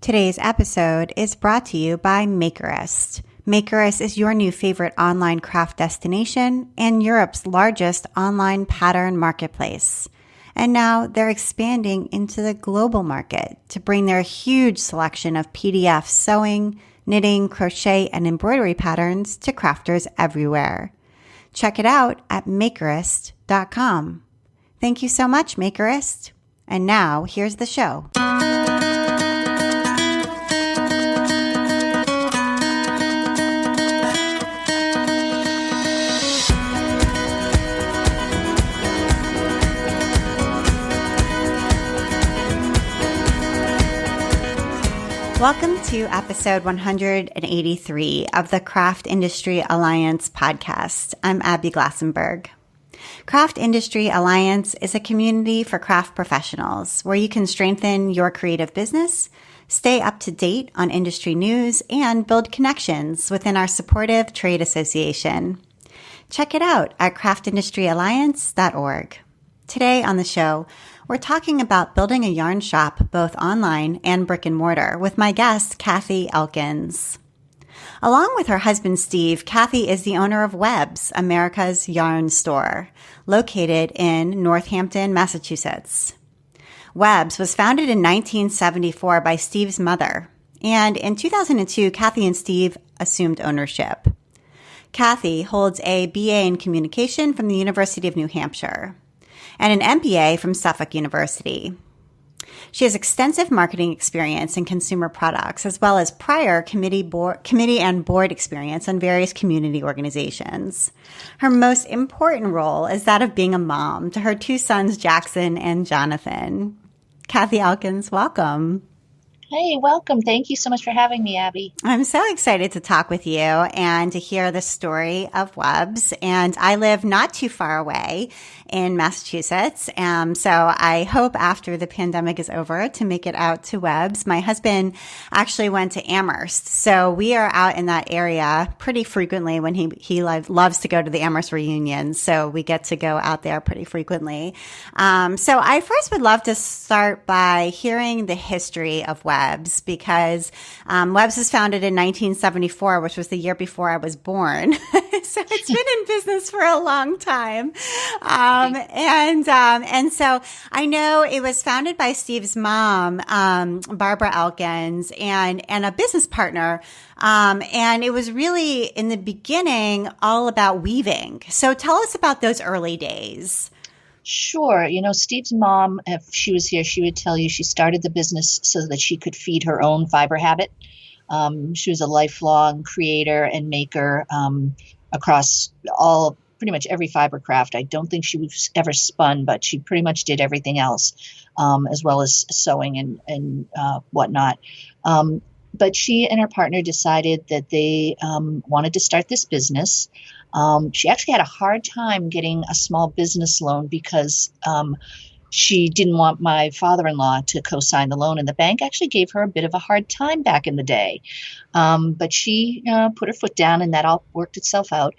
Today's episode is brought to you by Makerist. Makerist is your new favorite online craft destination and Europe's largest online pattern marketplace. And now they're expanding into the global market to bring their huge selection of PDF sewing, knitting, crochet, and embroidery patterns to crafters everywhere. Check it out at Makerist.com. Thank you so much, Makerist. And now here's the show. Welcome to episode 183 of the Craft Industry Alliance podcast. I'm Abby Glassenberg. Craft Industry Alliance is a community for craft professionals where you can strengthen your creative business, stay up to date on industry news, and build connections within our supportive trade association. Check it out at craftindustryalliance.org. Today on the show, we're talking about building a yarn shop both online and brick and mortar with my guest, Kathy Elkins. Along with her husband, Steve, Kathy is the owner of WEBS, America's Yarn Store, located in Northampton, Massachusetts. WEBS was founded in 1974 by Steve's mother, and in 2002, Kathy and Steve assumed ownership. Kathy holds a BA in Communication from the University of New Hampshire and an MBA from Suffolk University. She has extensive marketing experience in consumer products, as well as prior committee and board experience on various community organizations. Her most important role is that of being a mom to her two sons, Jackson and Jonathan. Kathy Elkins, welcome. Hey, welcome. Thank you so much for having me, Abby. I'm so excited to talk with you and to hear the story of WEBS. And I live not too far away in Massachusetts. So I hope after the pandemic is over to make it out to WEBS. My husband actually went to Amherst. So we are out in that area pretty frequently when he loves to go to the Amherst reunion. So we get to go out there pretty frequently. So I first would love to start by hearing the history of WEBS. Because WEBS was founded in 1974, which was the year before I was born. So it's been in business for a long time. And so I know it was founded by Steve's mom, Barbara Elkins, and a business partner. And it was really in the beginning all about weaving. So tell us about those early days. Sure. You know, Steve's mom, if she was here, she would tell you she started the business so that she could feed her own fiber habit. She was a lifelong creator and maker across pretty much every fiber craft. I don't think she was ever spun, but she pretty much did everything else, as well as sewing and whatnot. But she and her partner decided that they wanted to start this business. She actually had a hard time getting a small business loan because she didn't want my father-in-law to co-sign the loan, and the bank actually gave her a bit of a hard time back in the day. But she put her foot down, and that all worked itself out.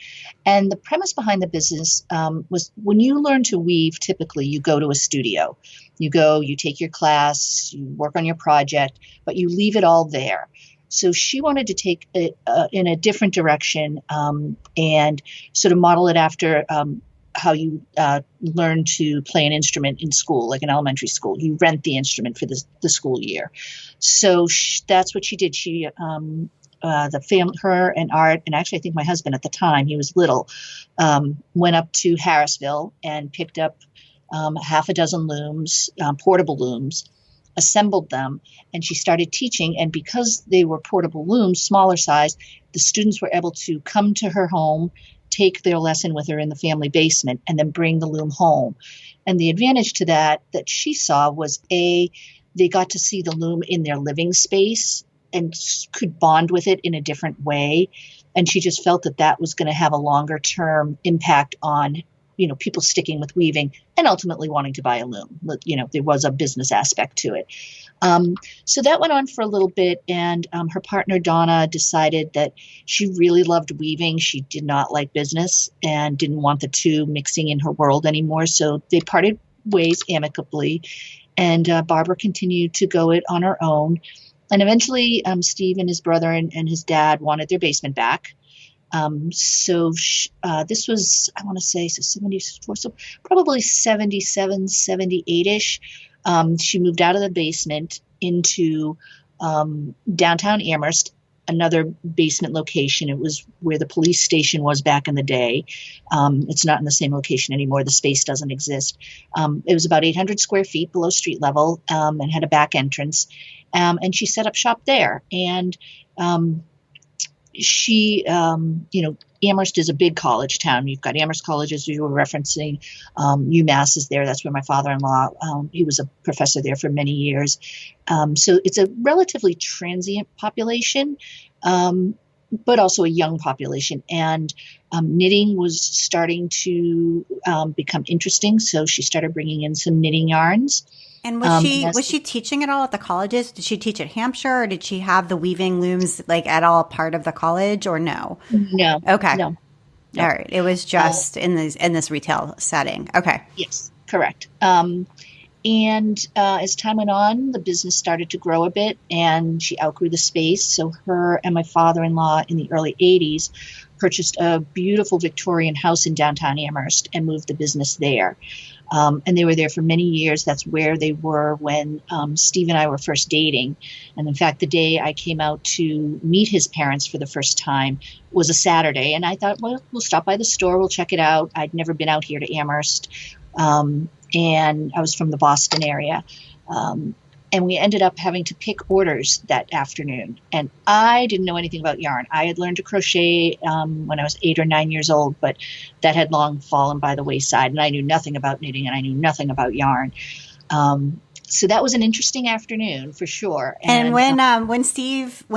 And the premise behind the business was when you learn to weave, typically you go to a studio. You go, you take your class, you work on your project, but you leave it all there. So she wanted to take it in a different direction and sort of model it after how you learn to play an instrument in school, like in elementary school. You rent the instrument for the school year. So that's what she did. She, the family, her and Art, and actually I think my husband at the time, he was little, went up to Harrisville and picked up half a dozen looms, portable looms, assembled them, and she started teaching. And because they were portable looms, smaller size, the students were able to come to her home, take their lesson with her in the family basement, and then bring the loom home. And the advantage to that she saw was they got to see the loom in their living space and could bond with it in a different way. And she just felt that was going to have a longer term impact on people sticking with weaving and ultimately wanting to buy a loom. There was a business aspect to it. So that went on for a little bit, and her partner, Donna, decided that she really loved weaving. She did not like business and didn't want the two mixing in her world anymore. So they parted ways amicably, and Barbara continued to go it on her own. And eventually, Steve and his brother and his dad wanted their basement back. This was, I want to say, so 74, so probably 77, 78-ish. She moved out of the basement into downtown Amherst, another basement location. It was where the police station was back in the day. It's not in the same location anymore. The space doesn't exist. It was about 800 square feet below street level, and had a back entrance. And she set up shop there. And Amherst is a big college town. You've got Amherst College, as you were referencing. UMass is there. That's where my father-in-law, he was a professor there for many years. So it's a relatively transient population, but also a young population. And knitting was starting to become interesting. So she started bringing in some knitting yarns. And was she teaching at all at the colleges? Did she teach at Hampshire, or did she have the weaving looms like at all part of the college, or no? No. Okay. No. All right. It was just in this retail setting. Okay. Yes, correct. And as time went on, the business started to grow a bit, and she outgrew the space. So her and my father-in-law in the early 80s purchased a beautiful Victorian house in downtown Amherst and moved the business there. And they were there for many years. That's where they were when Steve and I were first dating. And in fact, the day I came out to meet his parents for the first time was a Saturday. And I thought, well, we'll stop by the store. We'll check it out. I'd never been out here to Amherst. And I was from the Boston area. And we ended up having to pick orders that afternoon. And I didn't know anything about yarn. I had learned to crochet when I was 8 or 9 years old, but that had long fallen by the wayside. And I knew nothing about knitting, and I knew nothing about yarn. So that was an interesting afternoon for sure. And when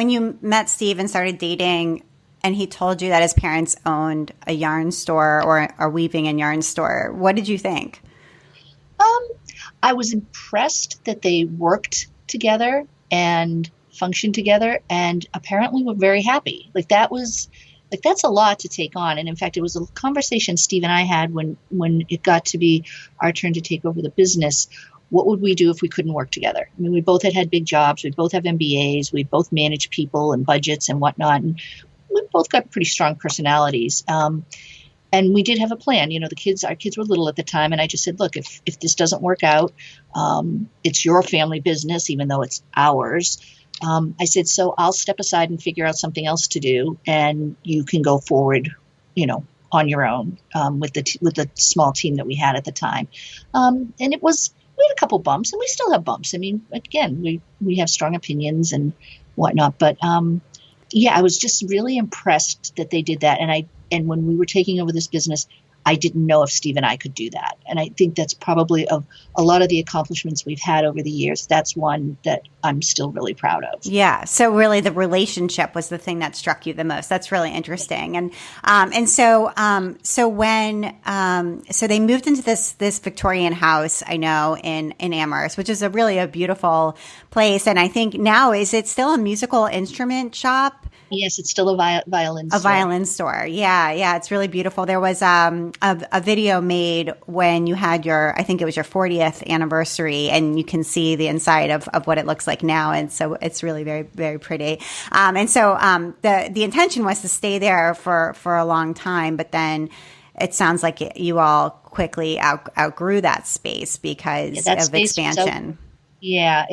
you met Steve and started dating, and he told you that his parents owned a yarn store or a weaving and yarn store, what did you think? I was impressed that they worked together and functioned together, and apparently were very happy. That's a lot to take on. And in fact, it was a conversation Steve and I had when it got to be our turn to take over the business. What would we do if we couldn't work together? I mean, we both had big jobs. We both have MBAs. We both managed people and budgets and whatnot. And we both got pretty strong personalities. And we did have a plan. Our kids were little at the time. And I just said, look, if this doesn't work out, it's your family business, even though it's ours. I said, so I'll step aside and figure out something else to do. And you can go forward, on your own, with the small team that we had at the time. And we had a couple bumps, and we still have bumps. I mean, again, we have strong opinions and whatnot, but, I was just really impressed that they did that. And when we were taking over this business, I didn't know if Steve and I could do that. And I think that's probably of a lot of the accomplishments we've had over the years. That's one that I'm still really proud of. Yeah. So really the relationship was the thing that struck you the most. That's really interesting. So they moved into this Victorian house, I know, in Amherst, which is a beautiful place. And I think now, is it still a musical instrument shop? Yes, it's still a violin store. A violin store. Yeah. It's really beautiful. There was a video made when you had I think it was your 40th anniversary, and you can see the inside of what it looks like now. And so it's really very, very pretty. The intention was to stay there for a long time, but then it sounds like you all quickly outgrew that space because of expansion. Yeah,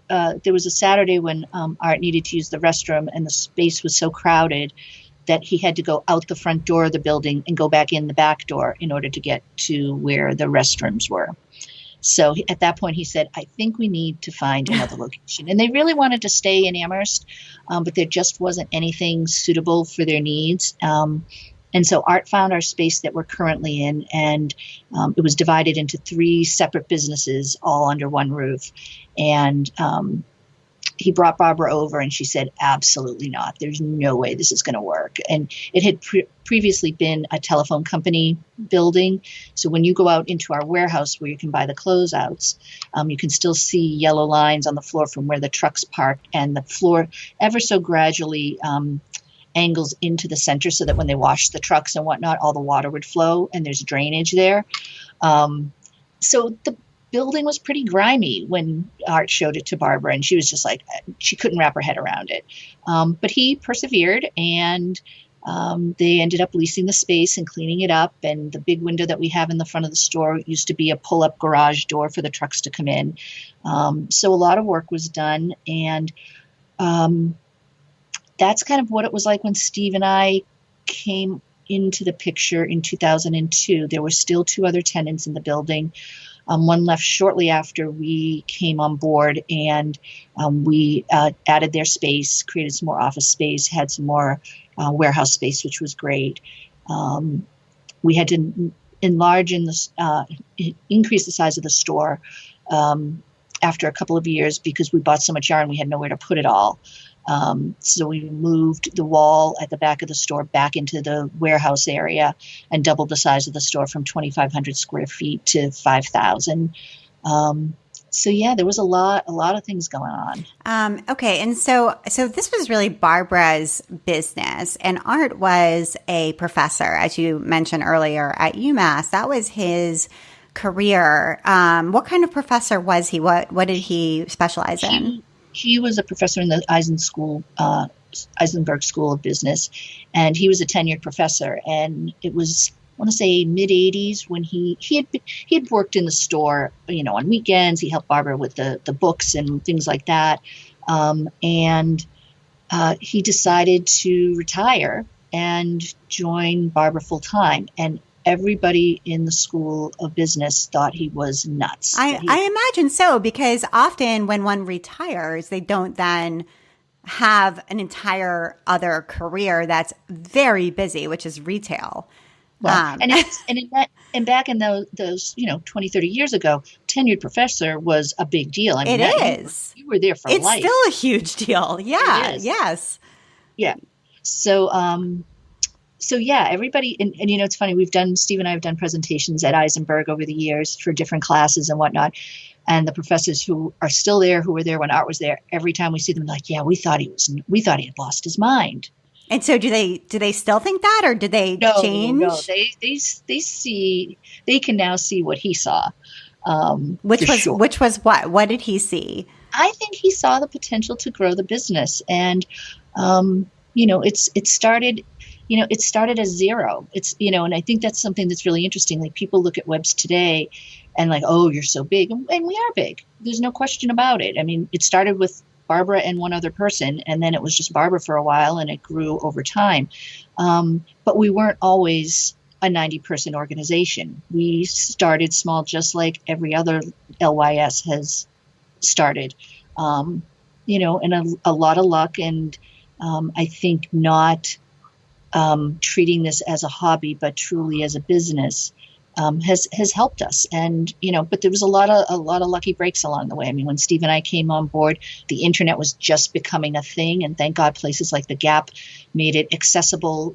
there was a Saturday when Art needed to use the restroom, and the space was so crowded that he had to go out the front door of the building and go back in the back door in order to get to where the restrooms were. So at that point, he said, I think we need to find another location. And they really wanted to stay in Amherst, but there just wasn't anything suitable for their needs. And so Art found our space that we're currently in, and it was divided into 3 separate businesses all under one roof. And he brought Barbara over, and she said, absolutely not. There's no way this is going to work. And it had previously been a telephone company building. So when you go out into our warehouse where you can buy the closeouts, you can still see yellow lines on the floor from where the trucks parked, and the floor ever so gradually angles into the center so that when they wash the trucks and whatnot, all the water would flow, and there's drainage there. So the building was pretty grimy when Art showed it to Barbara, and she was just like, she couldn't wrap her head around it. But he persevered, and they ended up leasing the space and cleaning it up. And the big window that we have in the front of the store used to be a pull-up garage door for the trucks to come in. So a lot of work was done, and that's kind of what it was like when Steve and I came into the picture in 2002. There were still 2 other tenants in the building. One left shortly after we came on board, and we added their space, created some more office space, had some more warehouse space, which was great. We had to enlarge increase the size of the store after a couple of years because we bought so much yarn, we had nowhere to put it all. So we moved the wall at the back of the store back into the warehouse area and doubled the size of the store from 2,500 square feet to 5,000. So yeah, there was a lot of things going on. Okay. And so this was really Barbara's business, and Art was a professor, as you mentioned earlier, at UMass. That was his career. What kind of professor was he? What did he specialize in? He was a professor in the Eisenberg School of Business, and he was a tenured professor. And it was, I want to say, mid '80s when he had worked in the store, on weekends. He helped Barbara with the books and things like that. And he decided to retire and join Barbara full time. And everybody in the School of Business thought he was nuts. I imagine so, because often when one retires, they don't then have an entire other career that's very busy, which is retail. Well, and back in those 20, 30 years ago, tenured professor was a big deal. I mean, it is. You were there for life. It's still a huge deal. Yeah. Yes. Yeah. So yeah, everybody, and it's funny, Steve and I have done presentations at Eisenberg over the years for different classes and whatnot. And the professors who are still there, who were there when Art was there, every time we see them, like, yeah, we thought he had lost his mind. And so do they still think that, or did they change? No, they can now see what he saw. Which was what? What did he see? I think he saw the potential to grow the business. And, it started as zero. And I think that's something that's really interesting. Like, people look at WEBS today and like, oh, you're so big. And we are big. There's no question about it. I mean, it started with Barbara and one other person, and then it was just Barbara for a while, and it grew over time. But we weren't always a 90-person organization. We started small, just like every other LYS has started. And a lot of luck, and I think not treating this as a hobby, but truly as a business, has helped us. And, but there was a lot of lucky breaks along the way. I mean, when Steve and I came on board, the internet was just becoming a thing. And thank God places like The Gap made it accessible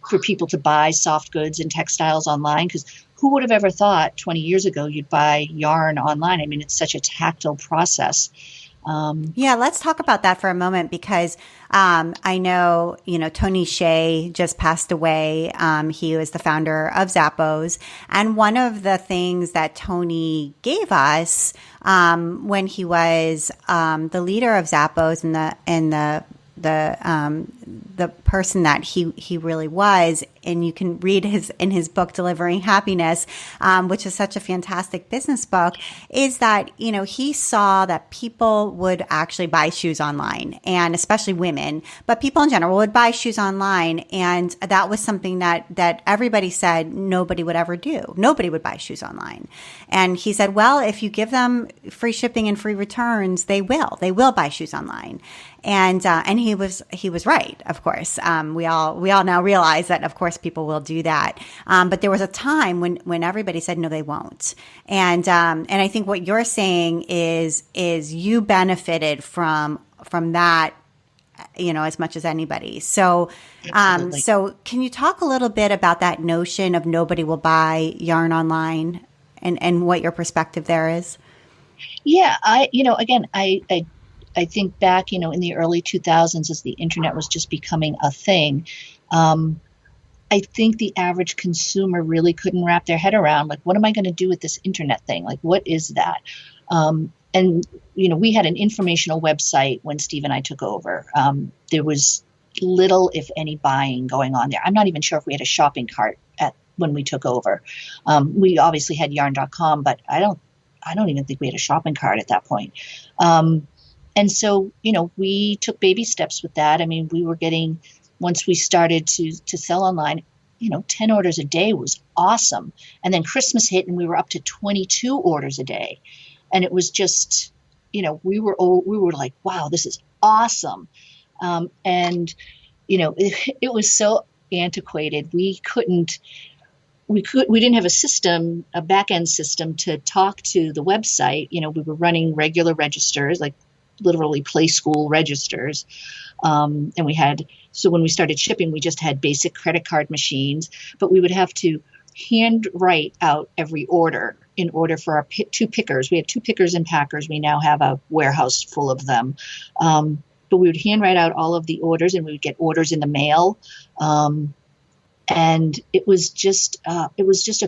for people to buy soft goods and textiles online. Because who would have ever thought 20 years ago you'd buy yarn online? I mean, it's such a tactile process. Yeah, let's talk about that for a moment, because I know, Tony Hsieh just passed away. He was the founder of Zappos. And one of the things that Tony gave us when he was the leader of Zappos and the person that he really was, and you can read in his book Delivering Happiness, which is such a fantastic business book, is that he saw that people would actually buy shoes online, and especially women, but people in general would buy shoes online, and that was something that everybody said nobody would ever do. Nobody would buy shoes online, and he said, well, if you give them free shipping and free returns, they will buy shoes online. And he was right, of course. We all now realize that, of course, people will do that. But there was a time when everybody said, no, they won't. And I think what you're saying is you benefited from that, as much as anybody. So, so can you talk a little bit about that notion of nobody will buy yarn online and what your perspective there is? Yeah, I think back, in the early 2000s, as the internet was just becoming a thing, I I think the average consumer really couldn't wrap their head around, like, what am I going to do with this internet thing? Like, what is that? And, we had an informational website when Steve and I took over. There was little, if any, buying going on there. I'm not even sure if we had a shopping cart when we took over. We obviously had yarn.com, but I don't even think we had a shopping cart at that point. And so, we took baby steps with that. I mean, we were getting, once we started to sell online, 10 orders a day was awesome. And then Christmas hit and we were up to 22 orders a day. And it was just, we were like, wow, this is awesome. And, it was so antiquated. We didn't have a back end system to talk to the website. We were running regular registers, like literally play school registers. And so when we started shipping, we just had basic credit card machines, but we would have to hand write out every order in order for our two pickers. We had two pickers and packers. We now have a warehouse full of them. But we would hand write out all of the orders, and we would get orders in the mail. And it was just a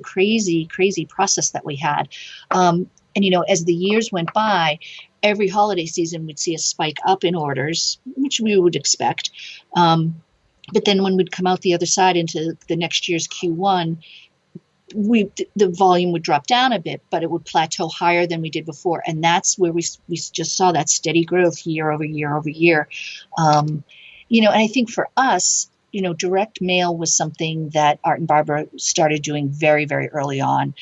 crazy, crazy process that we had. And, as the years went by, every holiday season we'd see a spike up in orders, which we would expect. But then when we'd come out the other side into the next year's Q1, the volume would drop down a bit, but it would plateau higher than we did before. And that's where we just saw that steady growth year over year over year. And I think for us, direct mail was something that Art and Barbara started doing very, very early on.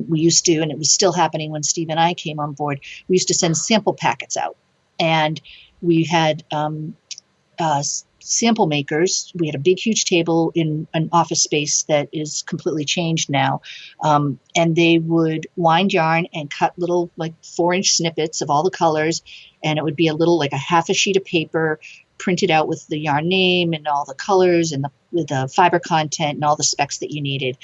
We used to, and it was still happening when Steve and I came on board, we used to send sample packets out. And we had sample makers. We had a big, huge table in an office space that is completely changed now. And they would wind yarn and cut little 4-inch snippets of all the colors. And it would be a little, like a half a sheet of paper printed out with the yarn name and all the colors and the fiber content and all the specs that you needed.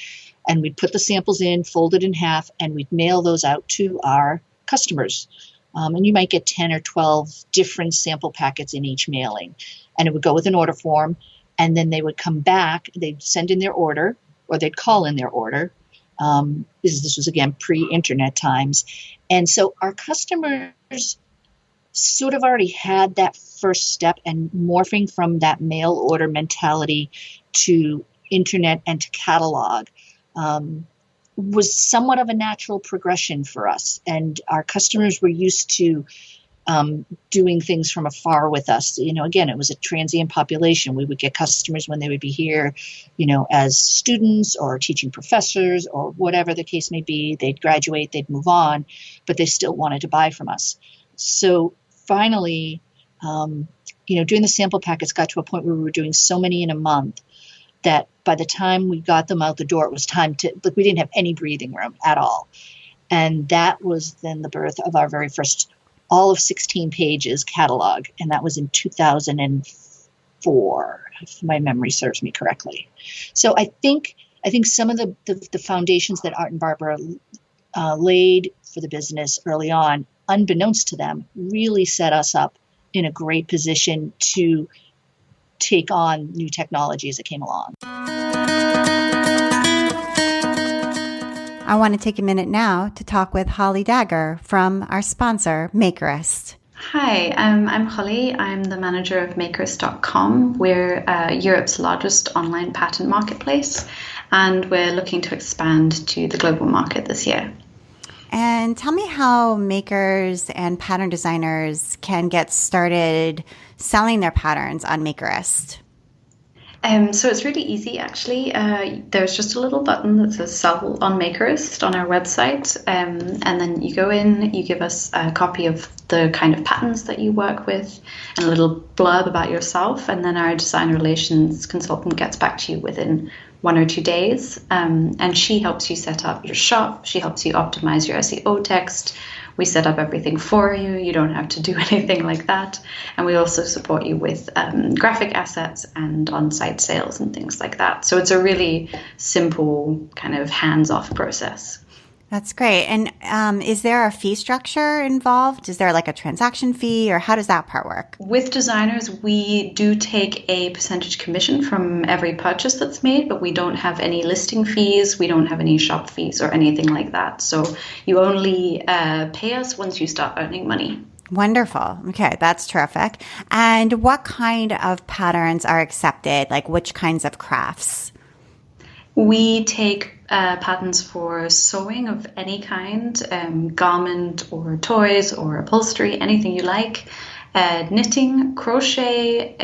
And we'd put the samples in, fold it in half, and we'd mail those out to our customers. And you might get 10 or 12 different sample packets in each mailing. And it would go with an order form. And then they would come back. They'd send in their order, or they'd call in their order. This was, again, pre-internet times. And so our customers sort of already had that first step, and morphing from that mail order mentality to internet and to catalog was somewhat of a natural progression for us. And our customers were used to doing things from afar with us. Again, it was a transient population. We would get customers when they would be here, as students or teaching professors or whatever the case may be. They'd graduate, they'd move on, but they still wanted to buy from us. So finally, doing the sample packets got to a point where we were doing so many in a month that by the time we got them out the door, it was time to, we didn't have any breathing room at all. And that was then the birth of our very first all of 16 pages catalog. And that was in 2004, if my memory serves me correctly. So I think some of the foundations that Art and Barbara laid for the business early on, unbeknownst to them, really set us up in a great position to take on new technology as it came along. I want to take a minute now to talk with Holly Dagger from our sponsor, Makerist. Hi, I'm Holly. I'm the manager of Makerist.com. We're Europe's largest online patent marketplace, and we're looking to expand to the global market this year. And tell me how makers and pattern designers can get started selling their patterns on Makerist. So it's really easy, actually. There's just a little button that says Sell on Makerist on our website. And then you go in, you give us a copy of the kind of patterns that you work with and a little blurb about yourself. And then our design relations consultant gets back to you within 1 or 2 days. And she helps you set up your shop. She helps you optimize your SEO text. We set up everything for you. You don't have to do anything like that. And we also support you with graphic assets and on-site sales and things like that. So it's a really simple kind of hands-off process. That's great. And is there a fee structure involved? Is there like a transaction fee, or how does that part work? With designers, we do take a percentage commission from every purchase that's made, but we don't have any listing fees. We don't have any shop fees or anything like that. So you only pay us once you start earning money. Wonderful. Okay, that's terrific. And what kind of patterns are accepted? Like which kinds of crafts? We take patterns for sewing of any kind, garment or toys or upholstery, anything you like, knitting, crochet,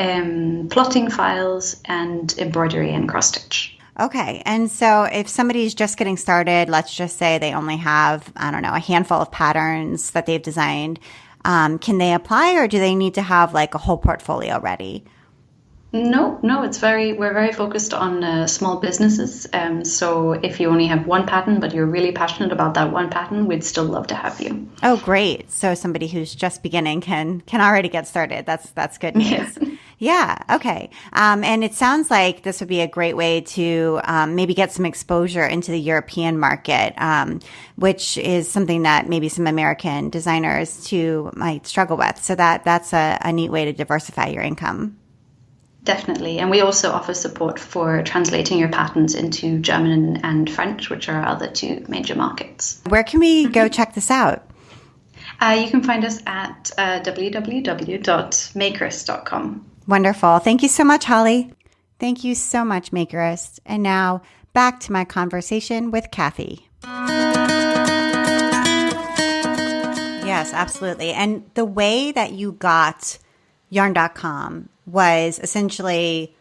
plotting files, and embroidery and cross-stitch. Okay. And so if somebody's just getting started, let's just say they only have, I don't know, a handful of patterns that they've designed, can they apply, or do they need to have like a whole portfolio ready? No, we're very focused on small businesses. So if you only have one pattern, but you're really passionate about that one pattern, we'd still love to have you. Oh, great. So somebody who's just beginning can already get started. That's good news. Yeah. Okay. And it sounds like this would be a great way to maybe get some exposure into the European market, which is something that maybe some American designers too might struggle with. So that's a neat way to diversify your income. Definitely. And we also offer support for translating your patterns into German and French, which are our other two major markets. Where can we go check this out? You can find us at www.makerist.com. Wonderful. Thank you so much, Holly. Thank you so much, Makerist. And now back to my conversation with Kathy. Yes, absolutely. And the way that you got yarn.com was essentially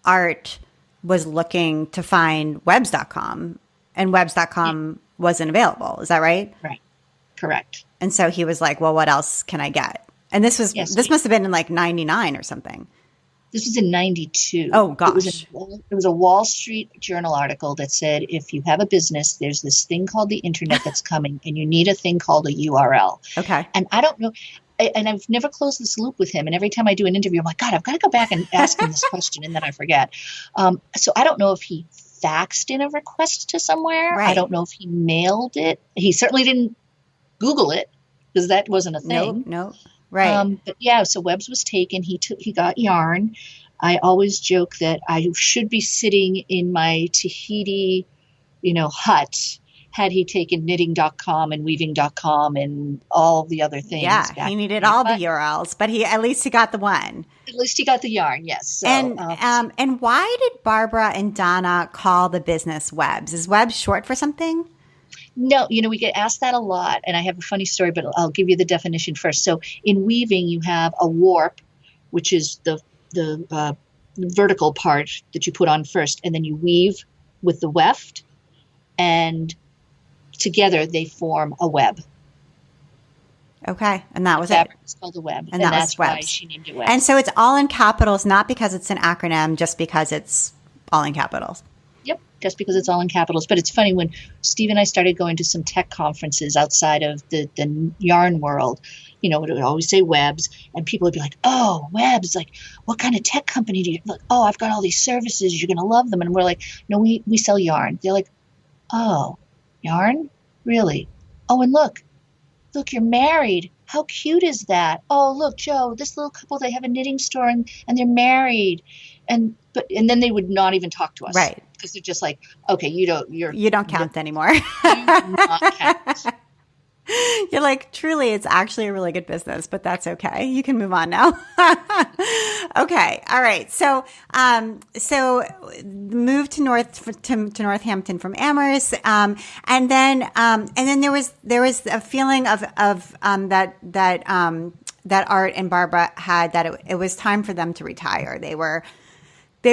Art was looking to find webs.com, and webs.com wasn't available. Is that right? Right. Correct. And so he was like, well, what else can I get? And this must have been in like 99 or something. This was in 92. Oh, gosh. It was a Wall Street Journal article that said, if you have a business, there's this thing called the internet that's coming, and you need a thing called a URL. Okay. And I don't know. And I've never closed this loop with him. And every time I do an interview, I'm like, God, I've got to go back and ask him this question. And then I forget. So I don't know if he faxed in a request to somewhere. Right. I don't know if he mailed it. He certainly didn't Google it, because that wasn't a thing. No. Right. But yeah, so Webs was taken. He got yarn. I always joke that I should be sitting in my Tahiti, hut, had he taken knitting.com and weaving.com and all the other things. Yeah, he needed all the URLs, but at least he got the one. At least he got the yarn, yes. So, and why did Barbara and Donna call the business Webs? Is Webs short for something? No, we get asked that a lot, and I have a funny story, but I'll give you the definition first. So in weaving, you have a warp, which is the vertical part that you put on first, and then you weave with the weft, and together they form a web. Okay, and that was it. It's called a web, and that's why she named it Webs. And so it's all in capitals, not because it's an acronym, just because it's all in capitals. Yep, just because it's all in capitals. But it's funny, when Steve and I started going to some tech conferences outside of the yarn world, it would always say Webs, and people would be like, oh, Webs, like, what kind of tech company do you, like, oh, I've got all these services, you're going to love them. And we're like, no, we sell yarn. They're like, oh, yarn? Really? Oh, and look, you're married. How cute is that? Oh, look, Joe, this little couple, they have a knitting store and they're married. And then they would not even talk to us. Right. Because they're just like, okay, you don't count anymore. You do not count. You're like, truly, it's actually a really good business, but that's okay. You can move on now. Okay. All right. So moved to Northampton from Amherst. And then there was a feeling of that Art and Barbara had, that it was time for them to retire. They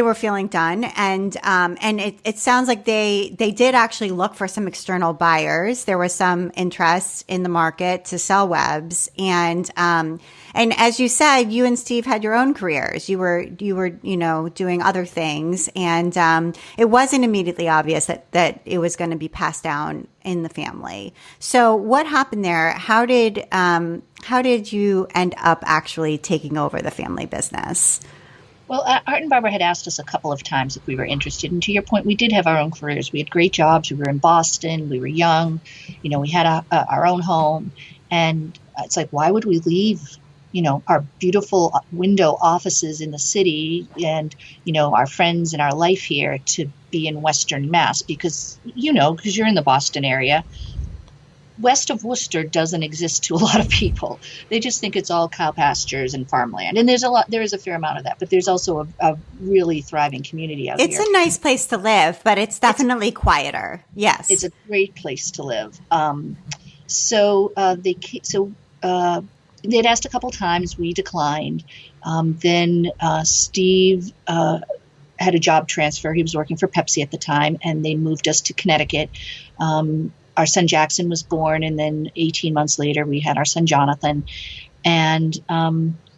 were feeling done, and it sounds like they did actually look for some external buyers. There was some interest in the market to sell Webs, and as you said, you and Steve had your own careers. You were doing other things, and it wasn't immediately obvious that it was going to be passed down in the family. So what happened there? How did you end up actually taking over the family business? Well, Art and Barbara had asked us a couple of times if we were interested. And to your point, we did have our own careers. We had great jobs. We were in Boston. We were young. We had our own home. And it's like, why would we leave, our beautiful window offices in the city and, our friends and our life here to be in Western Mass? Because you're in the Boston area. West of Worcester doesn't exist to a lot of people. They just think it's all cow pastures and farmland. And there is a fair amount of that, but there's also a really thriving community out here. It's a nice place to live, but it's definitely quieter. Yes. It's a great place to live. So they'd asked a couple times. We declined. Then Steve had a job transfer. He was working for Pepsi at the time, and they moved us to Connecticut. Our son Jackson was born, and then 18 months later, we had our son Jonathan. And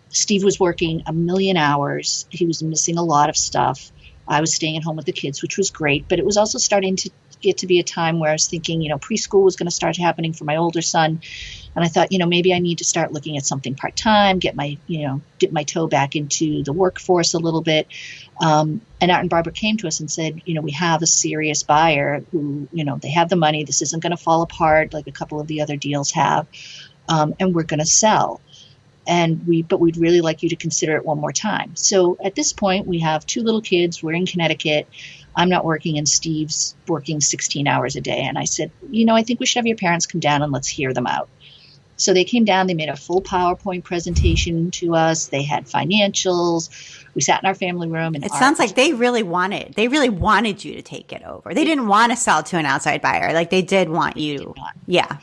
Steve was working a million hours. He was missing a lot of stuff. I was staying at home with the kids, which was great. But it was also starting to get to be a time where I was thinking, preschool was going to start happening for my older son. And I thought, maybe I need to start looking at something part-time, get my, dip my toe back into the workforce a little bit. And Art and Barbara came to us and said, we have a serious buyer who, they have the money. This isn't going to fall apart like a couple of the other deals have. And we're going to sell. But we'd really like you to consider it one more time. So at this point, we have 2 little kids. We're in Connecticut. I'm not working, and Steve's working 16 hours a day. And I said, I think we should have your parents come down and let's hear them out. So they came down, they made a full PowerPoint presentation to us. They had financials. We sat in our family room. And it sounds like they really wanted you to take it over. They didn't want to sell to an outside buyer. Like they did want you. Yeah.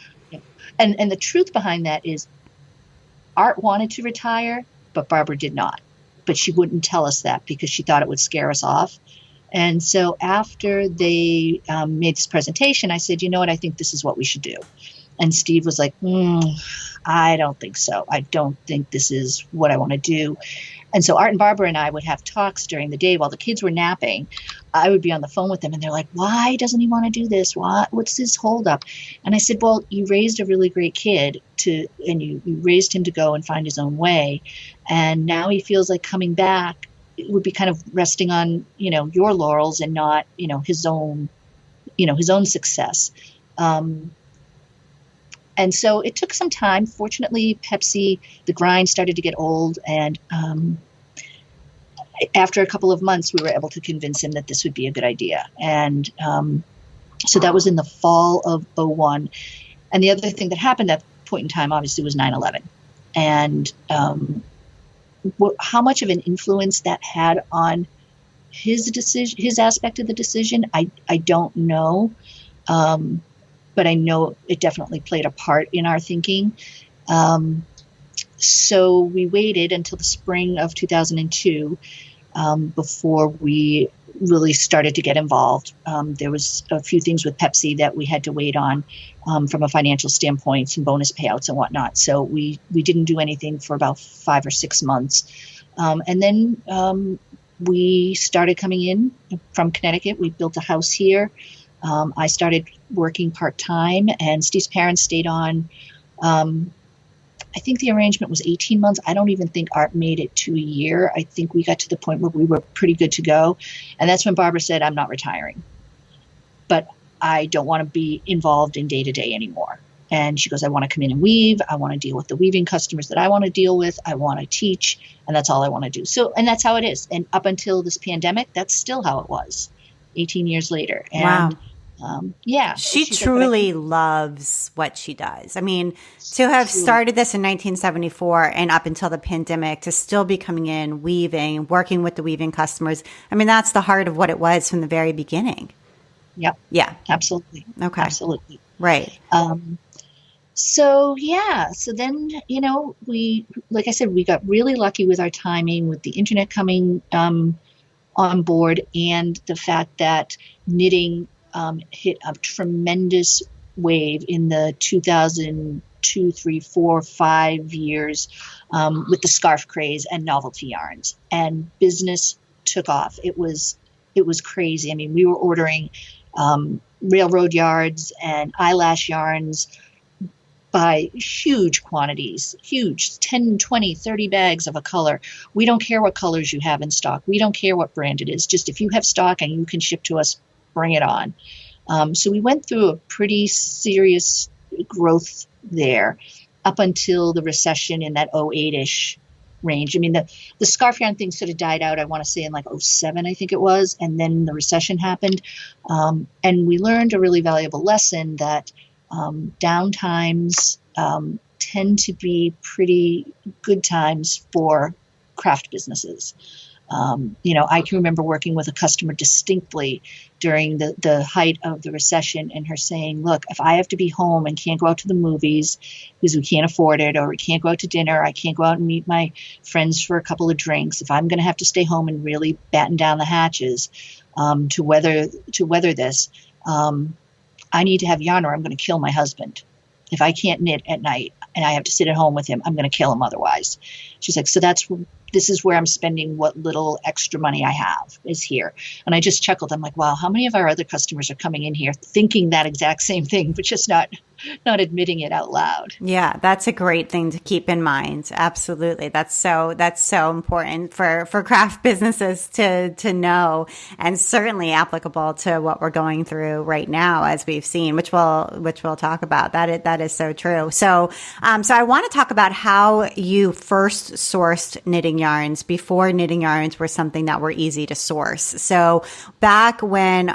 And the truth behind that is Art wanted to retire, but Barbara did not. But she wouldn't tell us that because she thought it would scare us off. And so after they made this presentation, I said, I think this is what we should do. And Steve was like, I don't think so. I don't think this is what I want to do. And so Art and Barbara and I would have talks during the day while the kids were napping. I would be on the phone with them and they're like, why doesn't he want to do this? What's his holdup? And I said, well, you raised a really great kid and you raised him to go and find his own way. And now he feels like coming back, it would be kind of resting on, your laurels and not, his own success. And so it took some time. Fortunately, Pepsi, the grind started to get old. And after a couple of months, we were able to convince him that this would be a good idea. And so that was in the fall of 2001. And the other thing that happened at that point in time, obviously, was 9/11. And how much of an influence that had on his decision, his aspect of the decision, I don't know. But I know it definitely played a part in our thinking. So we waited until the spring of 2002 before we really started to get involved. There was a few things with Pepsi that we had to wait on from a financial standpoint, some bonus payouts and whatnot. So we didn't do anything for about 5 or 6 months. And then we started coming in from Connecticut. We built a house here. I started working part-time, and Steve's parents stayed on. I think the arrangement was 18 months. I don't even think Art made it to a year. I think we got to the point where we were pretty good to go. And that's when Barbara said, I'm not retiring, but I don't want to be involved in day-to-day anymore. And she goes, I want to come in and weave. I want to deal with the weaving customers that I want to deal with. I want to teach, and that's all I want to do. So, and that's how it is. And up until this pandemic, that's still how it was 18 years later. And wow. Yeah. She truly loves what she does. I mean, to have started this in 1974 and up until the pandemic, to still be coming in, weaving, working with the weaving customers. I mean, that's the heart of what it was from the very beginning. Yep. Yeah. Absolutely. Okay. Absolutely. Right. So then, we, like I said, we got really lucky with our timing, with the internet coming on board, and the fact that knitting hit a tremendous wave in the 2002, 3, 4, 5 years with the scarf craze and novelty yarns, and business took off. It was crazy. I mean, we were ordering railroad yards and eyelash yarns buy huge quantities, huge 10, 20, 30 bags of a color. We don't care what colors you have in stock. We don't care what brand it is. Just if you have stock and you can ship to us, bring it on. So we went through a pretty serious growth there up until the recession in that 08-ish range. I mean, the scarf yarn thing sort of died out, I want to say in like 07, I think it was. And then the recession happened. And we learned a really valuable lesson that downtimes tend to be pretty good times for craft businesses. I can remember working with a customer distinctly during the height of the recession and her saying, look, if I have to be home and can't go out to the movies because we can't afford it, or we can't go out to dinner, I can't go out and meet my friends for a couple of drinks, if I'm going to have to stay home and really batten down the hatches to weather this, I need to have yarn or I'm going to kill my husband. If I can't knit at night and I have to sit at home with him, I'm going to kill him otherwise. She's like, so this is where I'm spending what little extra money I have is here. And I just chuckled. I'm like, wow, how many of our other customers are coming in here thinking that exact same thing, but just not admitting it out loud. Yeah, that's a great thing to keep in mind. Absolutely. That's so important for craft businesses to know, and certainly applicable to what we're going through right now, as we've seen, which we'll talk about. That is so true. So I want to talk about how you first sourced knitting yarns before knitting yarns were something that were easy to source. So back when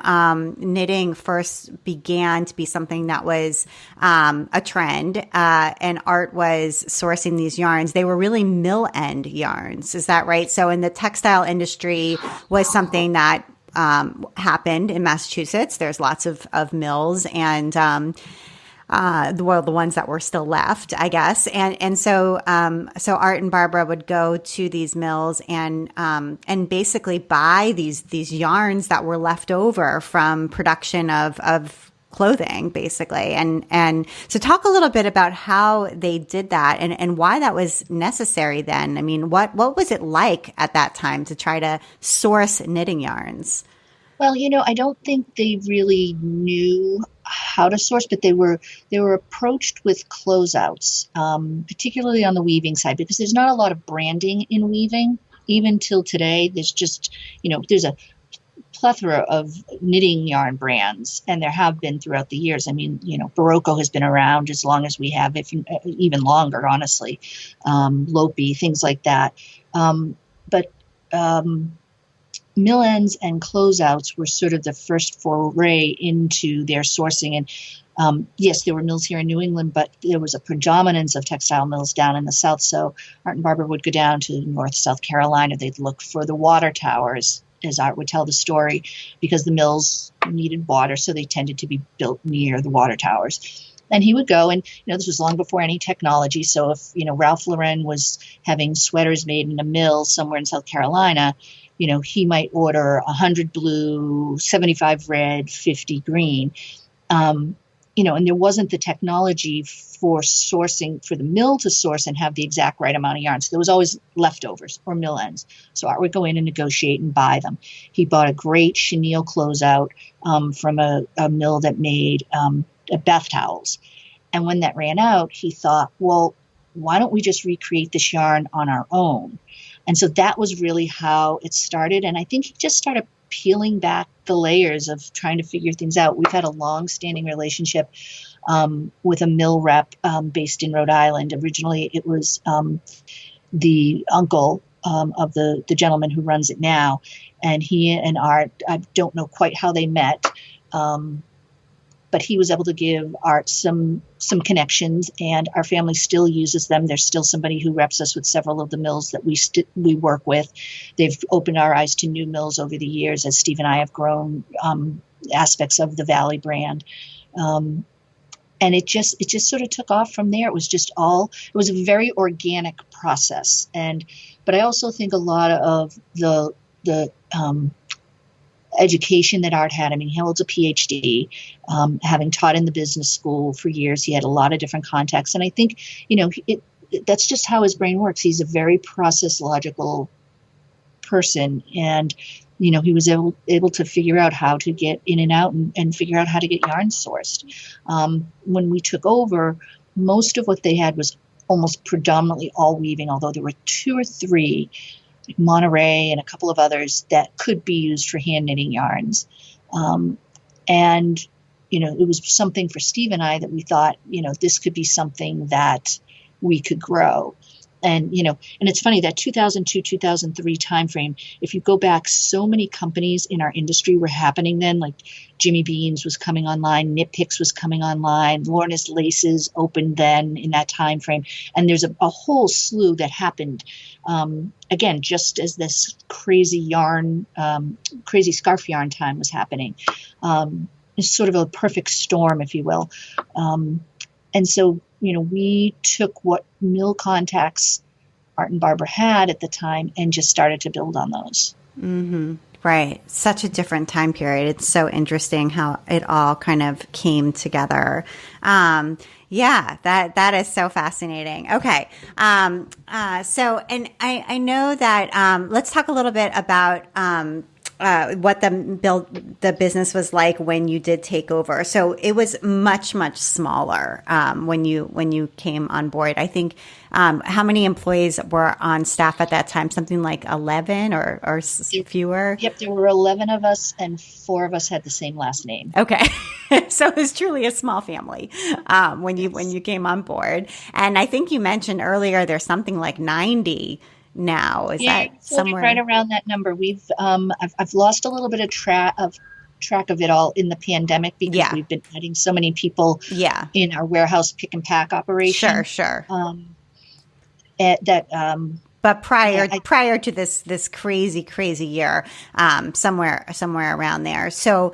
knitting first began to be something that was a trend, and art was sourcing these yarns, they were really mill end yarns. Is that right? So in the textile industry was something that happened in Massachusetts. There's lots of mills, and the ones that were still left, I guess. And so Art and Barbara would go to these mills and basically buy these yarns that were left over from production of clothing, basically. And so talk a little bit about how they did that and why that was necessary then. I mean, what was it like at that time to try to source knitting yarns? Well, I don't think they really knew how to source, but they were approached with closeouts, particularly on the weaving side, because there's not a lot of branding in weaving. Even till today, there's just, there's a plethora of knitting yarn brands, and there have been throughout the years. I mean, Barocco has been around as long as we have, if even longer, honestly. Lopi, things like that. But mill ends and closeouts were sort of the first foray into their sourcing. And yes, there were mills here in New England, but there was a predominance of textile mills down in the South. So Art and Barbara would go down to North South Carolina. They'd look for the water towers, as Art would tell the story, because the mills needed water, so they tended to be built near the water towers. And he would go, and this was long before any technology. So if Ralph Lauren was having sweaters made in a mill somewhere in South Carolina, he might order 100 blue, 75 red, 50 green. And there wasn't the technology for sourcing, for the mill to source and have the exact right amount of yarn. So there was always leftovers or mill ends. So Art would go in and negotiate and buy them. He bought a great chenille closeout from a mill that made bath towels. And when that ran out, he thought, well, why don't we just recreate this yarn on our own? And so that was really how it started. And I think he just started peeling back the layers of trying to figure things out. We've had a long-standing relationship with a mill rep based in Rhode Island. Originally, it was the uncle of the gentleman who runs it now. And he and Art, I don't know quite how they met, but he was able to give Art some connections, and our family still uses them. There's still somebody who reps us with several of the mills that we work with. They've opened our eyes to new mills over the years as Steve and I have grown aspects of the Valley brand. And it just sort of took off from there. It was a very organic process. But I also think a lot of the education that Art had. I mean, he holds a PhD, having taught in the business school for years. He had a lot of different contacts. And I think, that's just how his brain works. He's a very process logical person. And, he was able to figure out how to get in and out and figure out how to get yarn sourced. When we took over, most of what they had was almost predominantly all weaving, although there were 2 or 3, like Monterey and a couple of others, that could be used for hand knitting yarns. And, it was something for Steve and I that we thought, this could be something that we could grow. And, and it's funny that 2002, 2003 timeframe, if you go back, so many companies in our industry were happening then, like Jimmy Beans was coming online, Knit Picks was coming online, Lorna's Laces opened then in that timeframe. And there's a whole slew that happened, again, just as this crazy scarf yarn time was happening. It's sort of a perfect storm, if you will. And so, we took what mill contacts Art and Barbara had at the time and just started to build on those. Mm-hmm. Right. Such a different time period. It's so interesting how it all kind of came together. Yeah, that is so fascinating. Okay. So, and I know that, let's talk a little bit about, what the business was like when you did take over. So it was much, much smaller, when you came on board. I think, how many employees were on staff at that time? Something like 11 or fewer? Yep. There were 11 of us and 4 of us had the same last name. Okay. So it was truly a small family, when you came on board. And I think you mentioned earlier, there's something like 90 now. Is that somewhere right around that number? We've I've lost a little bit of track of it all in the pandemic because we've been adding so many people in our warehouse pick and pack operation. Sure. But prior to this crazy year, somewhere around there. So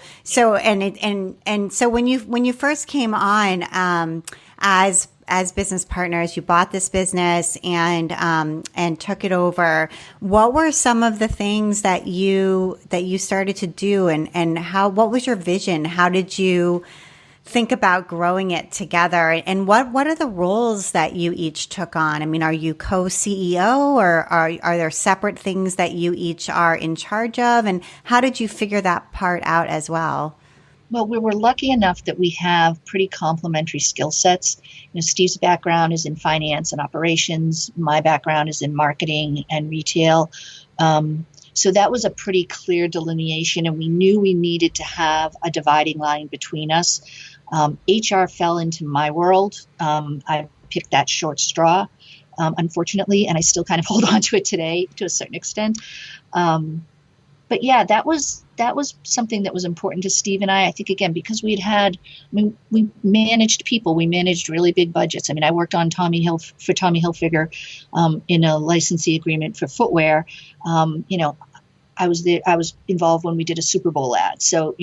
when you first came on, as business partners, you bought this business and took it over. What were some of the things that you started to do, and what was your vision? How did you think about growing it together? And what are the roles that you each took on? I mean, are you co-CEO, or are there separate things that you each are in charge of? And how did you figure that part out as well? Well, we were lucky enough that we have pretty complementary skill sets. Steve's background is in finance and operations. My background is in marketing and retail. So that was a pretty clear delineation, and we knew we needed to have a dividing line between us. HR fell into my world. I picked that short straw, unfortunately, and I still kind of hold on to it today to a certain extent. But yeah, that was something that was important to Steve and I think, again, because we managed people, we managed really big budgets. I mean, I worked on Tommy Hilfiger in a licensee agreement for footwear. I was involved when we did a Super Bowl ad. So,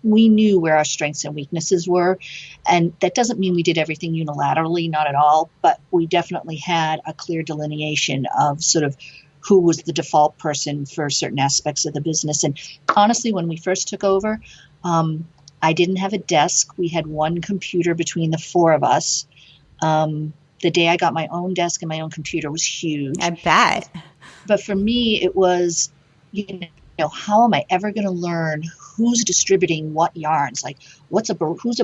we knew where our strengths and weaknesses were. And that doesn't mean we did everything unilaterally, not at all, but we definitely had a clear delineation of sort of who was the default person for certain aspects of the business. And honestly, when we first took over, I didn't have a desk. We had one computer between the 4 of us. The day I got my own desk and my own computer was huge. I bet. But for me, it was, how am I ever going to learn who's distributing what yarns? Like, who's a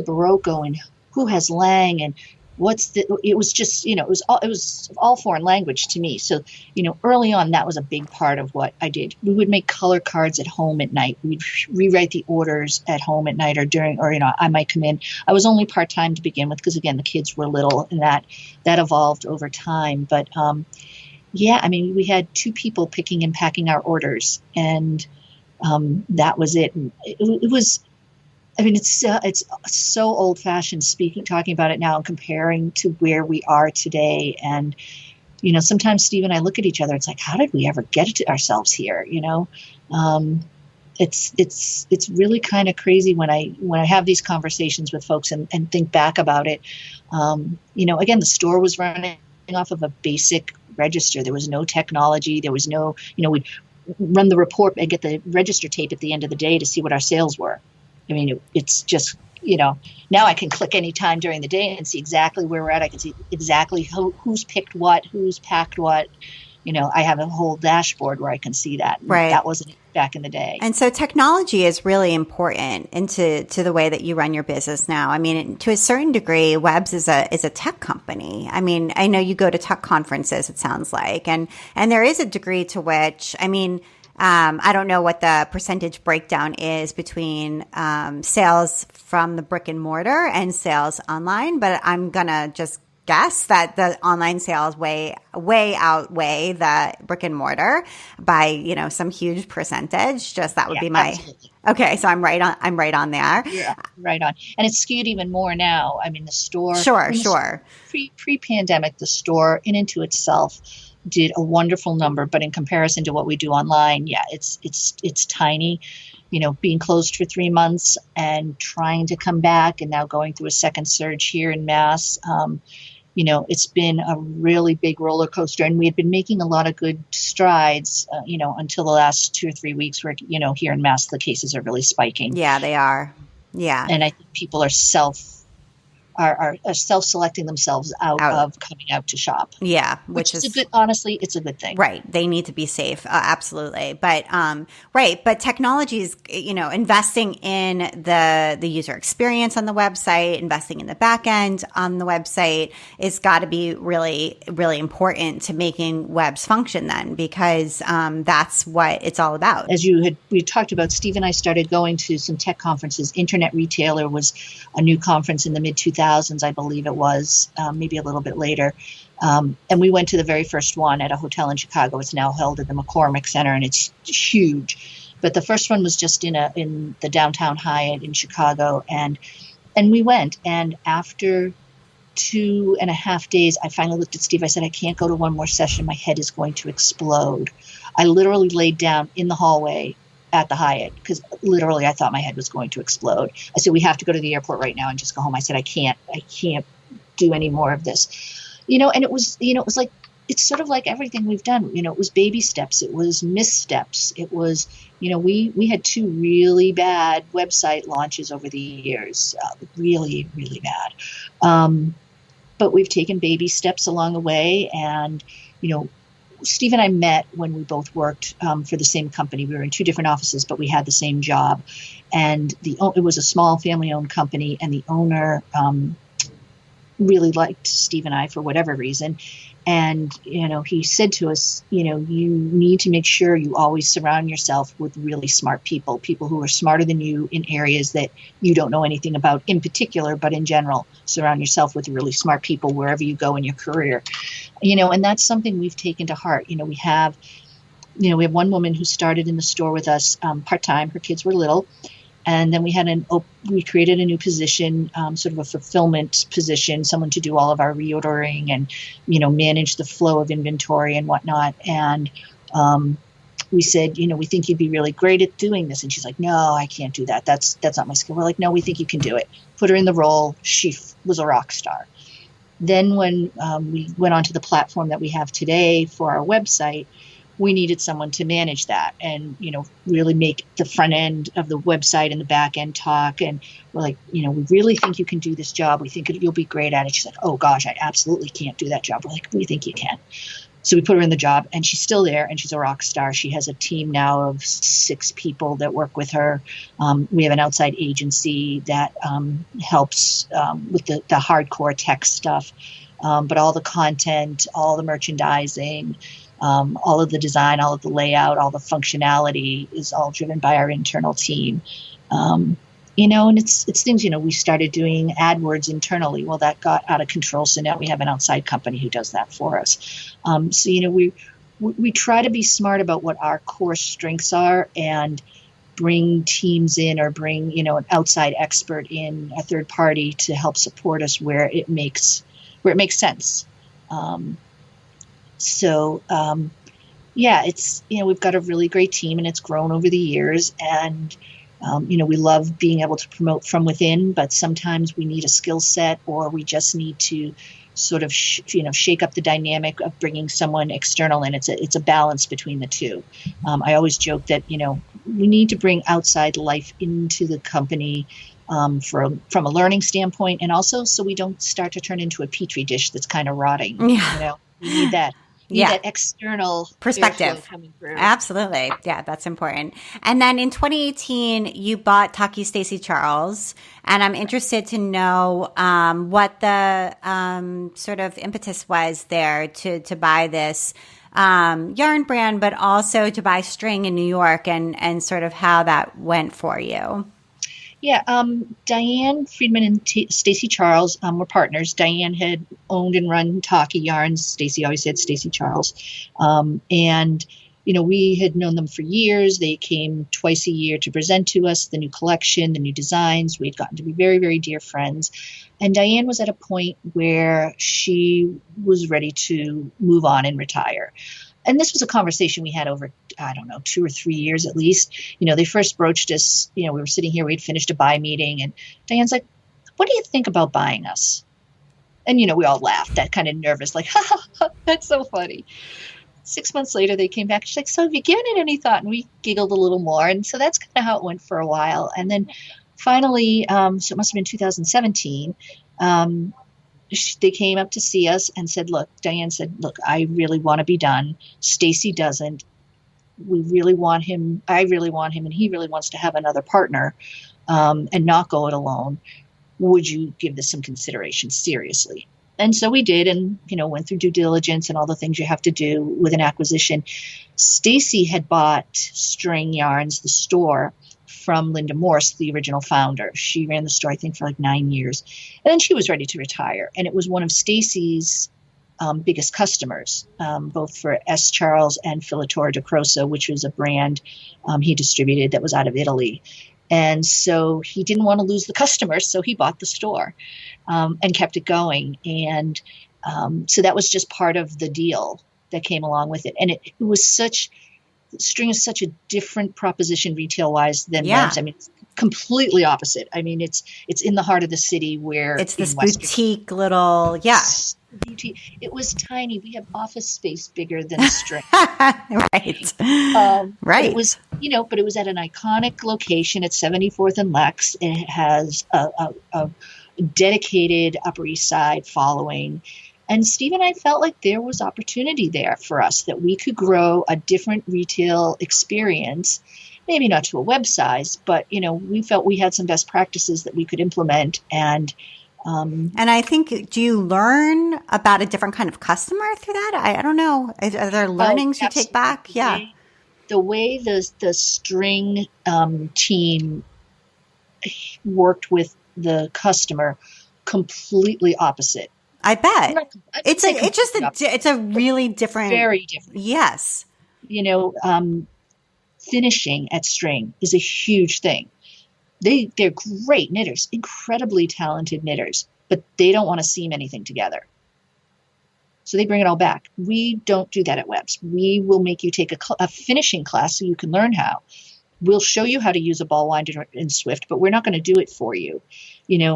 Barocco and who has Lang, and it was just, it was all foreign language to me. So, early on, that was a big part of what I did. We would make color cards at home at night. We'd rewrite the orders at home at night I might come in. I was only part-time to begin with because, again, the kids were little, and that evolved over time. But, we had 2 people picking and packing our orders, and that was it. And it was, it's so old-fashioned talking about it now and comparing to where we are today. And, sometimes Steve and I look at each other. It's like, how did we ever get to ourselves here? It's really kind of crazy when I have these conversations with folks and think back about it. Again, the store was running off of a basic register. There was no technology. There was no, we'd run the report and get the register tape at the end of the day to see what our sales were. It's just, now I can click any time during the day and see exactly where we're at. I can see exactly who's picked what, who's packed what. I have a whole dashboard where I can see that. Right. That wasn't back in the day. And so technology is really important into the way that you run your business now. I mean, to a certain degree, WEBS is a tech company. I mean, I know you go to tech conferences, it sounds like, and there is a degree to which, I mean, I don't know what the percentage breakdown is between sales from the brick and mortar and sales online, but I'm gonna just guess that the online sales way outweigh the brick and mortar by some huge percentage. Just that would be my absolutely. Okay, so I'm right on there. Yeah, right on. And it's skewed even more now. I mean, the store. Sure. Pre-pandemic, the store in and to itself did a wonderful number, but in comparison to what we do online, it's tiny. Being closed for 3 months and trying to come back, and now going through a second surge here in Mass. It's been a really big roller coaster, and we had been making a lot of good strides, until the last 2 or 3 weeks where, here in Mass, the cases are really spiking. Yeah, they are. Yeah. And I think people are self-selecting themselves out of coming out to shop. Yeah. Which is honestly, it's a good thing. Right. They need to be safe. Absolutely. But, right. But technology is, investing in the user experience on the website, investing in the back end on the website is got to be really, really important to making WEBS function then, because, that's what it's all about. As we talked about, Steve and I started going to some tech conferences. Internet Retailer was a new conference in the mid-2000s. I believe it was, maybe a little bit later. And we went to the very first one at a hotel in Chicago. It's now held at the McCormick Center, and it's huge. But the first one was just in the downtown Hyatt in Chicago. And we went. And after 2.5 days, I finally looked at Steve. I said, I can't go to one more session. My head is going to explode. I literally laid down in the hallway at the Hyatt, because literally I thought my head was going to explode. I said, we have to go to the airport right now and just go home. I said, I can't do any more of this, and it was like, it's sort of like everything we've done. It was baby steps. It was missteps. It was, we had 2 really bad website launches over the years, really, really bad. But we've taken baby steps along the way, and, Steve and I met when we both worked for the same company. We were in 2 different offices, but we had the same job. And it was a small family-owned company, and the owner really liked Steve and I for whatever reason. And, he said to us, you need to make sure you always surround yourself with really smart people who are smarter than you in areas that you don't know anything about in particular, but in general, surround yourself with really smart people wherever you go in your career. And that's something we've taken to heart. We have one woman who started in the store with us part-time. Her kids were little. And then we created a new position, sort of a fulfillment position, someone to do all of our reordering and, manage the flow of inventory and whatnot. And we said, we think you'd be really great at doing this. And she's like, no, I can't do that. That's not my skill. We're like, no, we think you can do it. Put her in the role. She was a rock star. Then when we went onto the platform that we have today for our website, we needed someone to manage that and, really make the front end of the website and the back end talk. And we're like, we really think you can do this job. We think you'll be great at it. She's like, oh gosh, I absolutely can't do that job. We're like, we think you can. So we put her in the job, and she's still there, and she's a rock star. She has a team now of 6 people that work with her. We have an outside agency that helps with the hardcore tech stuff, but all the content, all the merchandising, all of the design, all of the layout, all the functionality is all driven by our internal team. And it's things, we started doing AdWords internally. Well, that got out of control. So now we have an outside company who does that for us. So, we try to be smart about what our core strengths are and bring teams in or bring, an outside expert in, a third party to help support us where it makes sense. It's, we've got a really great team, and it's grown over the years, and, we love being able to promote from within, but sometimes we need a skill set, or we just need to sort of, shake up the dynamic of bringing someone external in. It's a balance between the two. I always joke that, we need to bring outside life into the company, from a learning standpoint, and also so we don't start to turn into a petri dish that's kind of rotting. Yeah. We need that. need that external perspective coming through. Absolutely. Yeah, that's important. And then in 2018, you bought Taki Stacy Charles. And I'm interested to know what the sort of impetus was there to buy this yarn brand, but also to buy string in New York, and sort of how that went for you. Yeah, Diane Friedman and Stacy Charles were partners. Diane had owned and run Taki Yarns. Stacy always said Stacy Charles. And, we had known them for years. They came twice a year to present to us the new collection, the new designs. We'd gotten to be very, very dear friends. And Diane was at a point where she was ready to move on and retire. And this was a conversation we had over, 2 or 3 years at least. They first broached us, we were sitting here, we'd finished a buy meeting, and Diane's like, what do you think about buying us? And, we all laughed, that kind of nervous, like, ha, that's so funny. 6 months later, they came back. She's like, so have you given it any thought? And we giggled a little more. And so that's kind of how it went for a while. And then finally, so it must have been 2017, they came up to see us and said, Diane said, I really want to be done. Stacy doesn't. We really want him. I really want him. And he really wants to have another partner and not go it alone. Would you give this some consideration seriously? And so we did, and, went through due diligence and all the things you have to do with an acquisition. Stacy had bought String Yarns, the store, from Linda Morse, the original founder. She ran the store, I think, for like 9 years. And then she was ready to retire. And it was one of Stacy's biggest customers, both for S. Charles and Filatura di Crosso, which was a brand he distributed that was out of Italy. And so he didn't want to lose the customers, so he bought the store and kept it going. And so that was just part of the deal that came along with it. And it was String is such a different proposition retail-wise than WEBS. I mean, it's completely opposite. I mean, it's in the heart of the city where it's this boutique little, boutique. It was tiny. We have office space bigger than String. Right. Right. It was, but it was at an iconic location at 74th and Lex. It has a dedicated Upper East Side following. And Steve and I felt like there was opportunity there for us, that we could grow a different retail experience, maybe not to a web size, but, we felt we had some best practices that we could implement. And I think, do you learn about a different kind of customer through that? I don't know. Are there learnings you take back? Yeah. The way the String team worked with the customer, completely opposite. I bet it's a really different, very different. Yes. Finishing at String is a huge thing. They're great knitters, incredibly talented knitters, but they don't want to seam anything together. So they bring it all back. We don't do that at WEBS. We will make you take a finishing class so you can learn how. We'll show you how to use a ball winder in Swift, but we're not going to do it for you.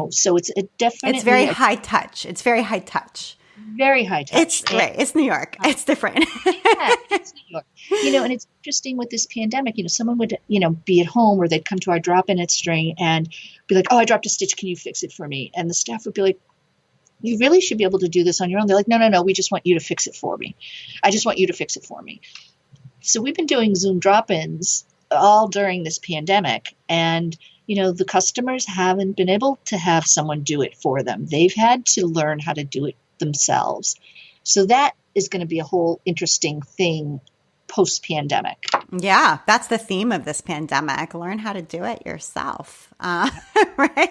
So it's definitely. It's very high touch. It's very high touch. Very high touch. It's New York. It's different. Yeah, it's New York. And it's interesting with this pandemic, someone would, be at home, or they'd come to our drop-in at String and be like, oh, I dropped a stitch. Can you fix it for me? And the staff would be like, you really should be able to do this on your own. They're like, no. We just want you to fix it for me. I just want you to fix it for me. So we've been doing Zoom drop-ins all during this pandemic. And, the customers haven't been able to have someone do it for them. They've had to learn how to do it themselves. So that is going to be a whole interesting thing post-pandemic. Yeah, that's the theme of this pandemic. Learn how to do it yourself. Right?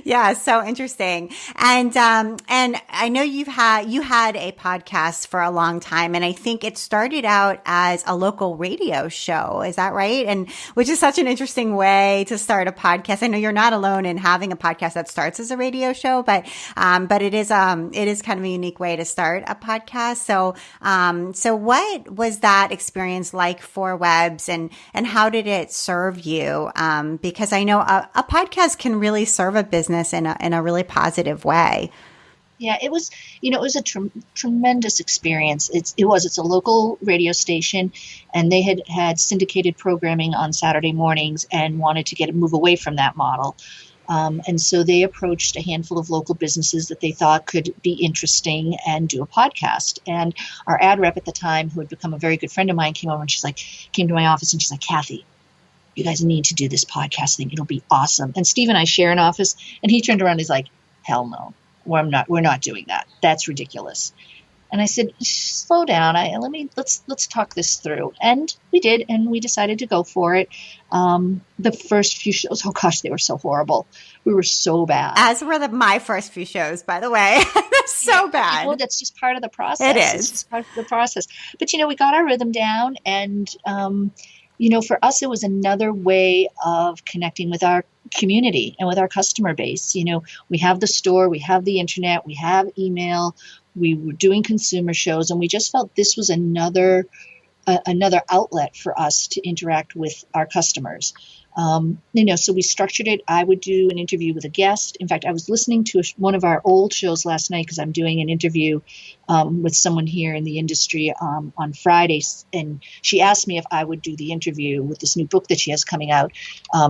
Yeah, so interesting. And I know you had a podcast for a long time, and I think it started out as a local radio show. Is that right? And which is such an interesting way to start a podcast. I know you're not alone in having a podcast that starts as a radio show, but it is kind of a unique way to start a podcast. So what was that experience like for WEBS, and how did it serve you? Because I know a podcast can really serve a business in a really positive way. Yeah, it was a tremendous experience. It's a local radio station, and they had syndicated programming on Saturday mornings and wanted to move away from that model. And so they approached a handful of local businesses that they thought could be interesting and do a podcast. And our ad rep at the time, who had become a very good friend of mine, came over and came to my office and she's like, Kathy, you guys need to do this podcast thing. It'll be awesome. And Steve and I share an office, and he turned around and he's like, hell no, we're not doing that. That's ridiculous. And I said, slow down. Let's talk this through. And we did, and we decided to go for it. The first few shows, oh gosh, they were so horrible. We were so bad. As were my first few shows, by the way. So bad. Well, that's just part of the process. It is. It's just part of the process. But, we got our rhythm down, and, for us, it was another way of connecting with our community and with our customer base. We have the store, we have the internet, we have email, we were doing consumer shows, and we just felt this was another outlet for us to interact with our customers. So we structured it. I would do an interview with a guest. In fact, I was listening to one of our old shows last night because I'm doing an interview with someone here in the industry on Fridays. And she asked me if I would do the interview with this new book that she has coming out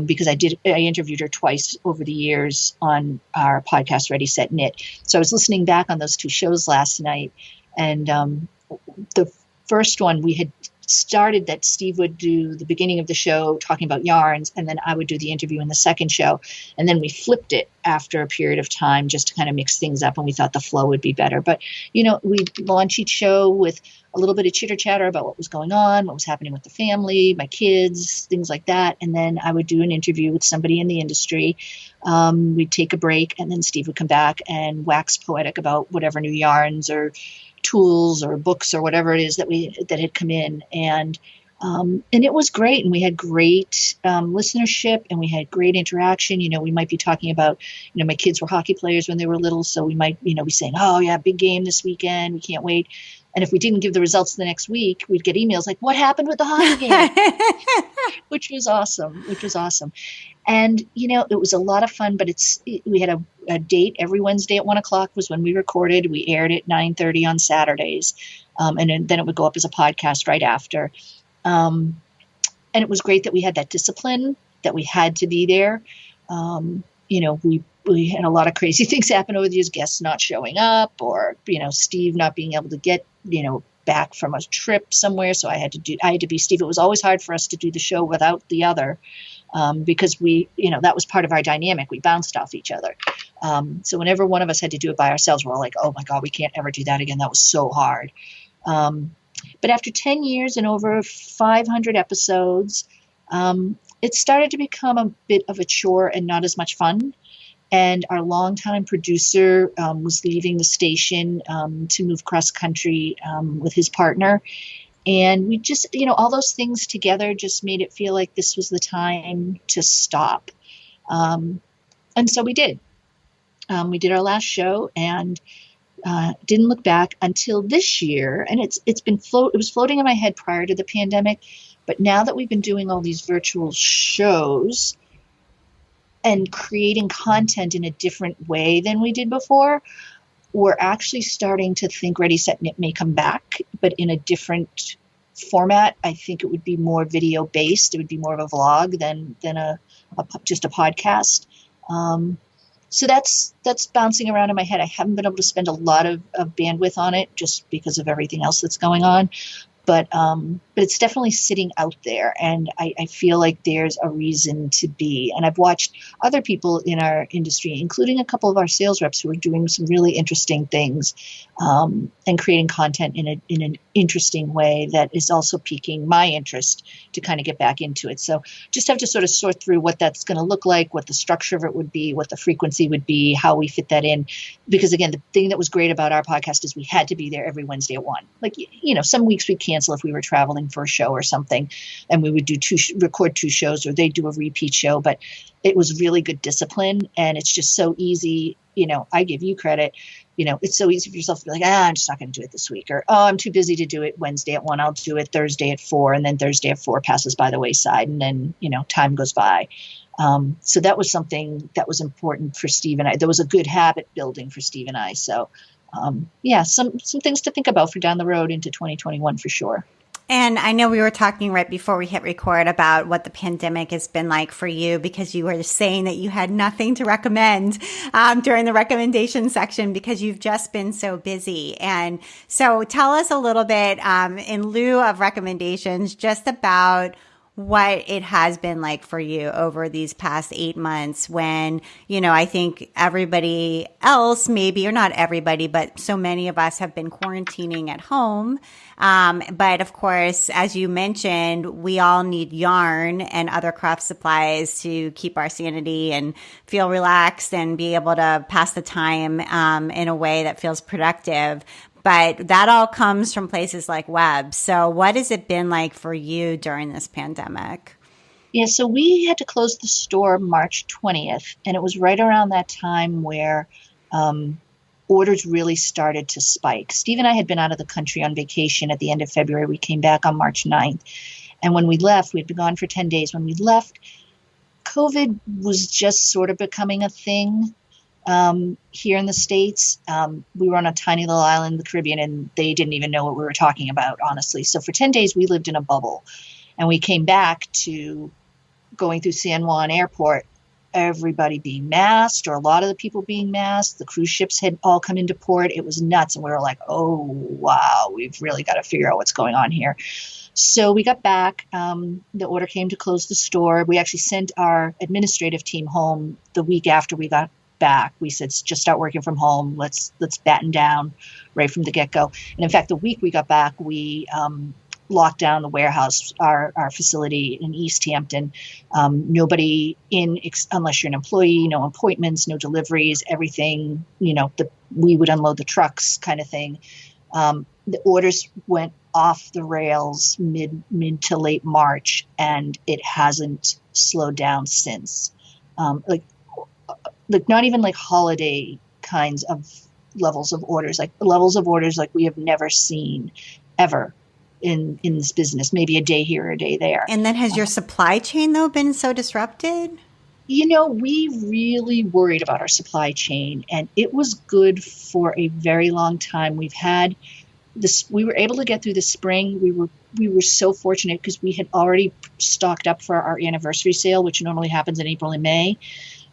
because I interviewed her twice over the years on our podcast, Ready, Set, Knit. So I was listening back on those two shows last night. And the first one we had started that Steve would do the beginning of the show talking about yarns, and then I would do the interview in the second show. And then we flipped it after a period of time just to kind of mix things up, and we thought the flow would be better. But, we'd launch each show with a little bit of chitter chatter about what was going on, what was happening with the family, my kids, things like that. And then I would do an interview with somebody in the industry. We'd take a break, and then Steve would come back and wax poetic about whatever new yarns or tools or books or whatever it is that had come in. And it was great. And we had great listenership, and we had great interaction. We might be talking about, my kids were hockey players when they were little. So we might, be saying, oh yeah, big game this weekend. We can't wait. And if we didn't give the results the next week, we'd get emails like, what happened with the hockey game? Which was awesome. And, it was a lot of fun, but we had a date every Wednesday at 1:00 was when we recorded. We aired at 9:30 on Saturdays. And then it would go up as a podcast right after. And it was great that we had that discipline, that we had to be there. We had a lot of crazy things happen over the years, guests not showing up, or, Steve not being able to get, back from a trip somewhere. So I had to be Steve. It was always hard for us to do the show without the other. Because that was part of our dynamic. We bounced off each other. So whenever one of us had to do it by ourselves, we're all like, oh my God, we can't ever do that again. That was so hard. But after 10 years and over 500 episodes, it started to become a bit of a chore and not as much fun. And our longtime producer was leaving the station to move cross country with his partner. And we just, all those things together just made it feel like this was the time to stop. And so we did. We did our last show and didn't look back until this year. And it was floating in my head prior to the pandemic. But now that we've been doing all these virtual shows and creating content in a different way than we did before, we're actually starting to think Ready, Set, Knit may come back, but in a different format. I think it would be more video based. It would be more of a vlog than just a podcast. So that's bouncing around in my head. I haven't been able to spend a lot of bandwidth on it just because of everything else that's going on. But it's definitely sitting out there, and I feel like there's a reason to be. And I've watched other people in our industry, including a couple of our sales reps, who are doing some really interesting things and creating content in an interesting way that is also piquing my interest to kind of get back into it. So just have to sort of sort through what that's going to look like, what the structure of it would be, what the frequency would be, how we fit that in. Because again, the thing that was great about our podcast is we had to be there every Wednesday at 1. Like, some weeks we'd cancel if we were traveling for a show or something, and we would do record 2 shows, or they'd do a repeat show. But it was really good discipline, and it's just so easy. I give you credit. It's so easy for yourself to be like, I'm just not going to do it this week, or, oh, I'm too busy to do it Wednesday at 1. I'll do it Thursday at 4. And then Thursday at 4 passes by the wayside. And then, time goes by. So that was something that was important for Steve and I. There was a good habit building for Steve and I. So, some things to think about for down the road into 2021 for sure. And I know we were talking right before we hit record about what the pandemic has been like for you, because you were saying that you had nothing to recommend during the recommendation section because you've just been so busy. And so tell us a little bit in lieu of recommendations just about what it has been like for you over these past 8 months when, I think everybody else, maybe, or not everybody, but so many of us have been quarantining at home. But of course, as you mentioned, we all need yarn and other craft supplies to keep our sanity and feel relaxed and be able to pass the time in a way that feels productive. But that all comes from places like WEBS. So what has it been like for you during this pandemic? Yeah, so we had to close the store March 20th, and it was right around that time where orders really started to spike. Steve and I had been out of the country on vacation at the end of February. We came back on March 9th. And when we left, we'd been gone for 10 days. When we left, COVID was just sort of becoming a thing. Here in the States, we were on a tiny little island in the Caribbean, and they didn't even know what we were talking about, honestly. So for 10 days, we lived in a bubble, and we came back to going through San Juan Airport, everybody being masked, or a lot of the people being masked. The cruise ships had all come into port. It was nuts. And we were like, oh, wow, we've really got to figure out what's going on here. So we got back. The order came to close the store. We actually sent our administrative team home the week after we got back. We said, just start working from home. Let's batten down right from the get-go. And in fact, the week we got back, we locked down the warehouse, our facility in East Hampton. Nobody in, unless you're an employee, no appointments, no deliveries, everything, we would unload the trucks kind of thing. The orders went off the rails mid to late March, and it hasn't slowed down since. Like not even like holiday kinds of levels of orders, like we have never seen ever in this business, maybe a day here or a day there. And then has your supply chain, though, been so disrupted? We really worried about our supply chain, and it was good for a very long time. We've had this, we were able to get through the spring. We were so fortunate because we had already stocked up for our anniversary sale, which normally happens in April and May.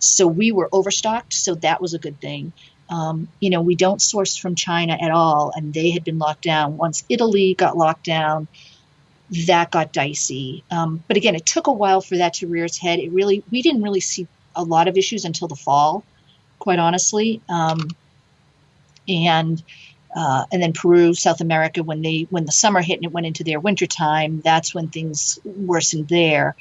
So we were overstocked. So that was a good thing. We don't source from China at all, and they had been locked down. Once Italy got locked down, that got dicey. But again, it took a while for that to rear its head. We didn't really see a lot of issues until the fall, quite honestly. And then Peru, South America, when the summer hit and it went into their winter time, that's when things worsened there.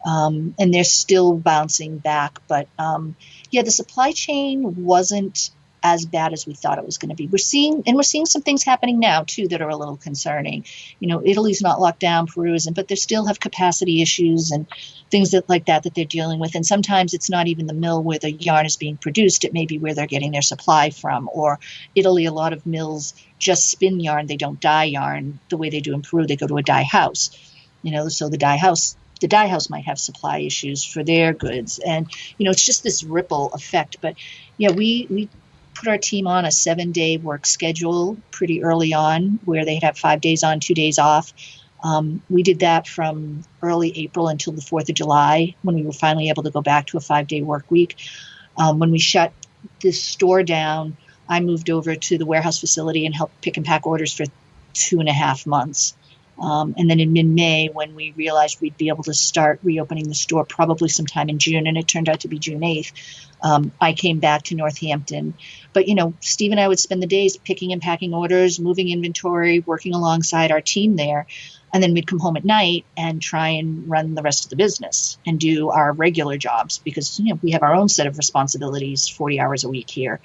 And they're still bouncing back. But the supply chain wasn't as bad as we thought it was going to be. We're seeing some things happening now too that are a little concerning. Italy's not locked down, Peru isn't, but they still have capacity issues and things like that they're dealing with. And sometimes it's not even the mill where the yarn is being produced. It may be where they're getting their supply from. Or Italy, a lot of mills just spin yarn. They don't dye yarn the way they do in Peru. They go to a dye house. So the dye house might have supply issues for their goods. And, it's just this ripple effect. But yeah, we put our team on a 7-day work schedule pretty early on, where they'd have 5 days on, 2 days off. We did that from early April until the 4th of July, when we were finally able to go back to a 5-day work week. When we shut this store down, I moved over to the warehouse facility and helped pick and pack orders for 2.5 months. And then in mid-May, when we realized we'd be able to start reopening the store probably sometime in June, and it turned out to be June 8th, I came back to Northampton. But, Steve and I would spend the days picking and packing orders, moving inventory, working alongside our team there. And then we'd come home at night and try and run the rest of the business and do our regular jobs because, we have our own set of responsibilities 40 hours a week here.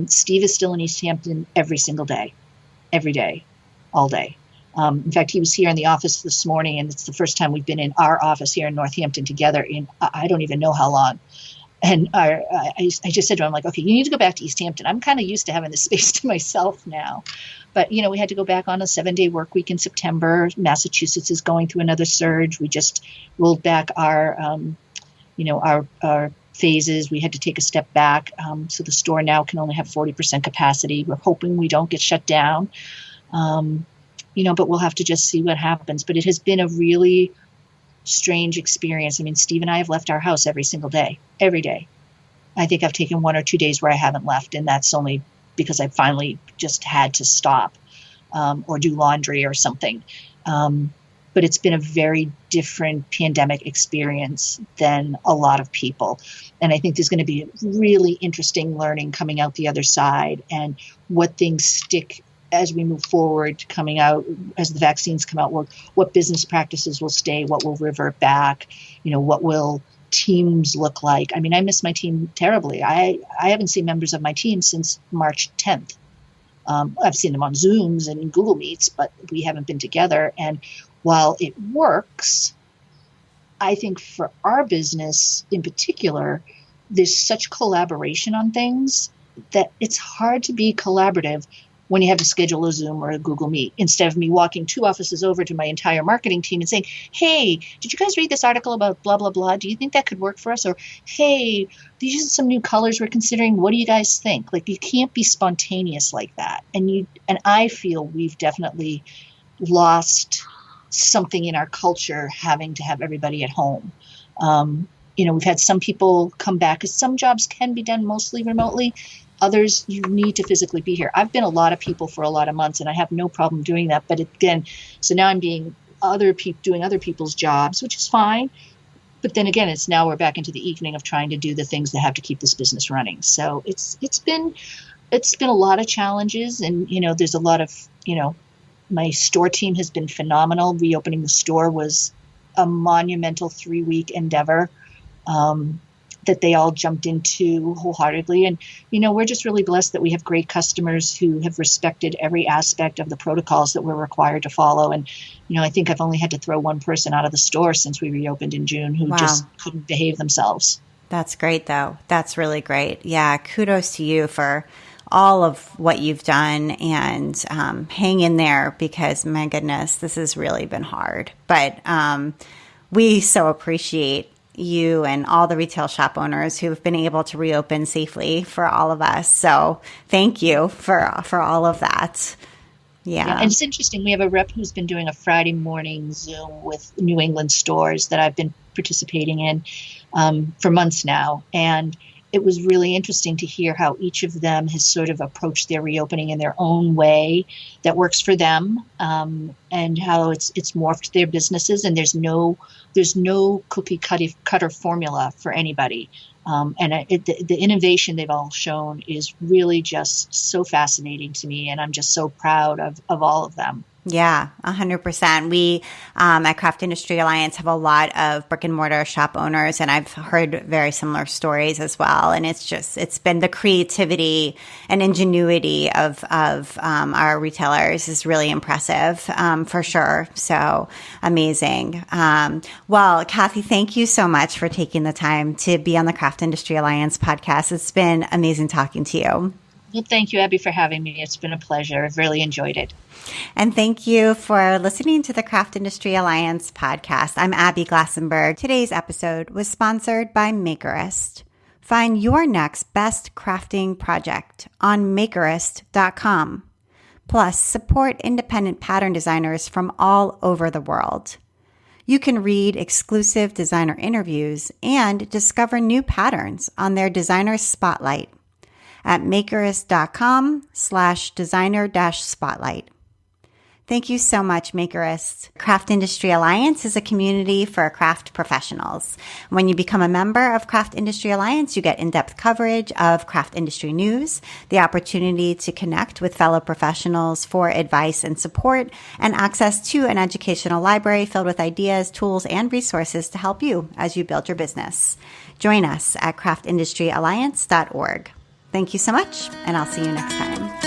Steve is still in East Hampton every single day, every day, all day. In fact, he was here in the office this morning, and it's the first time we've been in our office here in Northampton together in I don't even know how long. And I just said to him, like, okay, you need to go back to East Hampton. I'm kind of used to having this space to myself now. But, we had to go back on a 7-day work week in September. Massachusetts is going through another surge. We just rolled back our phases. We had to take a step back. So the store now can only have 40% capacity. We're hoping we don't get shut down. but we'll have to just see what happens. But it has been a really strange experience. I mean, Steve and I have left our house every single day, every day. I think I've taken 1 or 2 days where I haven't left, and that's only because I finally just had to stop or do laundry or something. But it's been a very different pandemic experience than a lot of people. And I think there's going to be really interesting learning coming out the other side, and what things stick as we move forward, coming out, as the vaccines come out, what business practices will stay, what will revert back, what will teams look like. I mean, I miss my team terribly. I haven't seen members of my team since March 10th. I've seen them on Zooms and Google Meets, but we haven't been together. And while it works, I think for our business in particular, there's such collaboration on things that it's hard to be collaborative when you have to schedule a Zoom or a Google Meet, instead of me walking 2 offices over to my entire marketing team and saying, hey, did you guys read this article about blah, blah, blah? Do you think that could work for us? Or, hey, these are some new colors we're considering. What do you guys think? Like, you can't be spontaneous like that. And I feel we've definitely lost something in our culture having to have everybody at home. We've had some people come back, because some jobs can be done mostly remotely. Others, you need to physically be here. I've been a lot of people for a lot of months, and I have no problem doing that. But again, so now I'm doing other people's jobs, which is fine. But then again, it's now we're back into the evening of trying to do the things that have to keep this business running. So it's been a lot of challenges, and there's a lot of my store team has been phenomenal. Reopening the store was a monumental 3-week endeavor. That they all jumped into wholeheartedly. And, we're just really blessed that we have great customers who have respected every aspect of the protocols that we're required to follow. And, I think I've only had to throw one person out of the store since we reopened in June who just couldn't behave themselves. That's great, though. That's really great. Yeah. Kudos to you for all of what you've done, and hang in there, because my goodness, this has really been hard. But we so appreciate you and all the retail shop owners who have been able to reopen safely for all of us. So thank you for all of that. Yeah. And it's interesting. We have a rep who's been doing a Friday morning Zoom with New England stores that I've been participating in for months now. And it was really interesting to hear how each of them has sort of approached their reopening in their own way that works for them, and how it's morphed their businesses, and there's no cookie cutter formula for anybody. The innovation they've all shown is really just so fascinating to me, and I'm just so proud of all of them. Yeah, 100%. We at Craft Industry Alliance have a lot of brick and mortar shop owners, and I've heard very similar stories as well. And it's been the creativity and ingenuity of our retailers is really impressive, for sure. So amazing. Well, Kathy, thank you so much for taking the time to be on the Craft Industry Alliance podcast. It's been amazing talking to you. Well, thank you, Abby, for having me. It's been a pleasure. I've really enjoyed it. And thank you for listening to the Craft Industry Alliance podcast. I'm Abby Glassenberg. Today's episode was sponsored by Makerist. Find your next best crafting project on Makerist.com. Plus, support independent pattern designers from all over the world. You can read exclusive designer interviews and discover new patterns on their Designer Spotlight at makerist.com/designer-spotlight. Thank you so much, Makerist. Craft Industry Alliance is a community for craft professionals. When you become a member of Craft Industry Alliance, you get in-depth coverage of craft industry news, the opportunity to connect with fellow professionals for advice and support, and access to an educational library filled with ideas, tools, and resources to help you as you build your business. Join us at craftindustrｙalliance.org. Thank you so much, and I'll see you next time.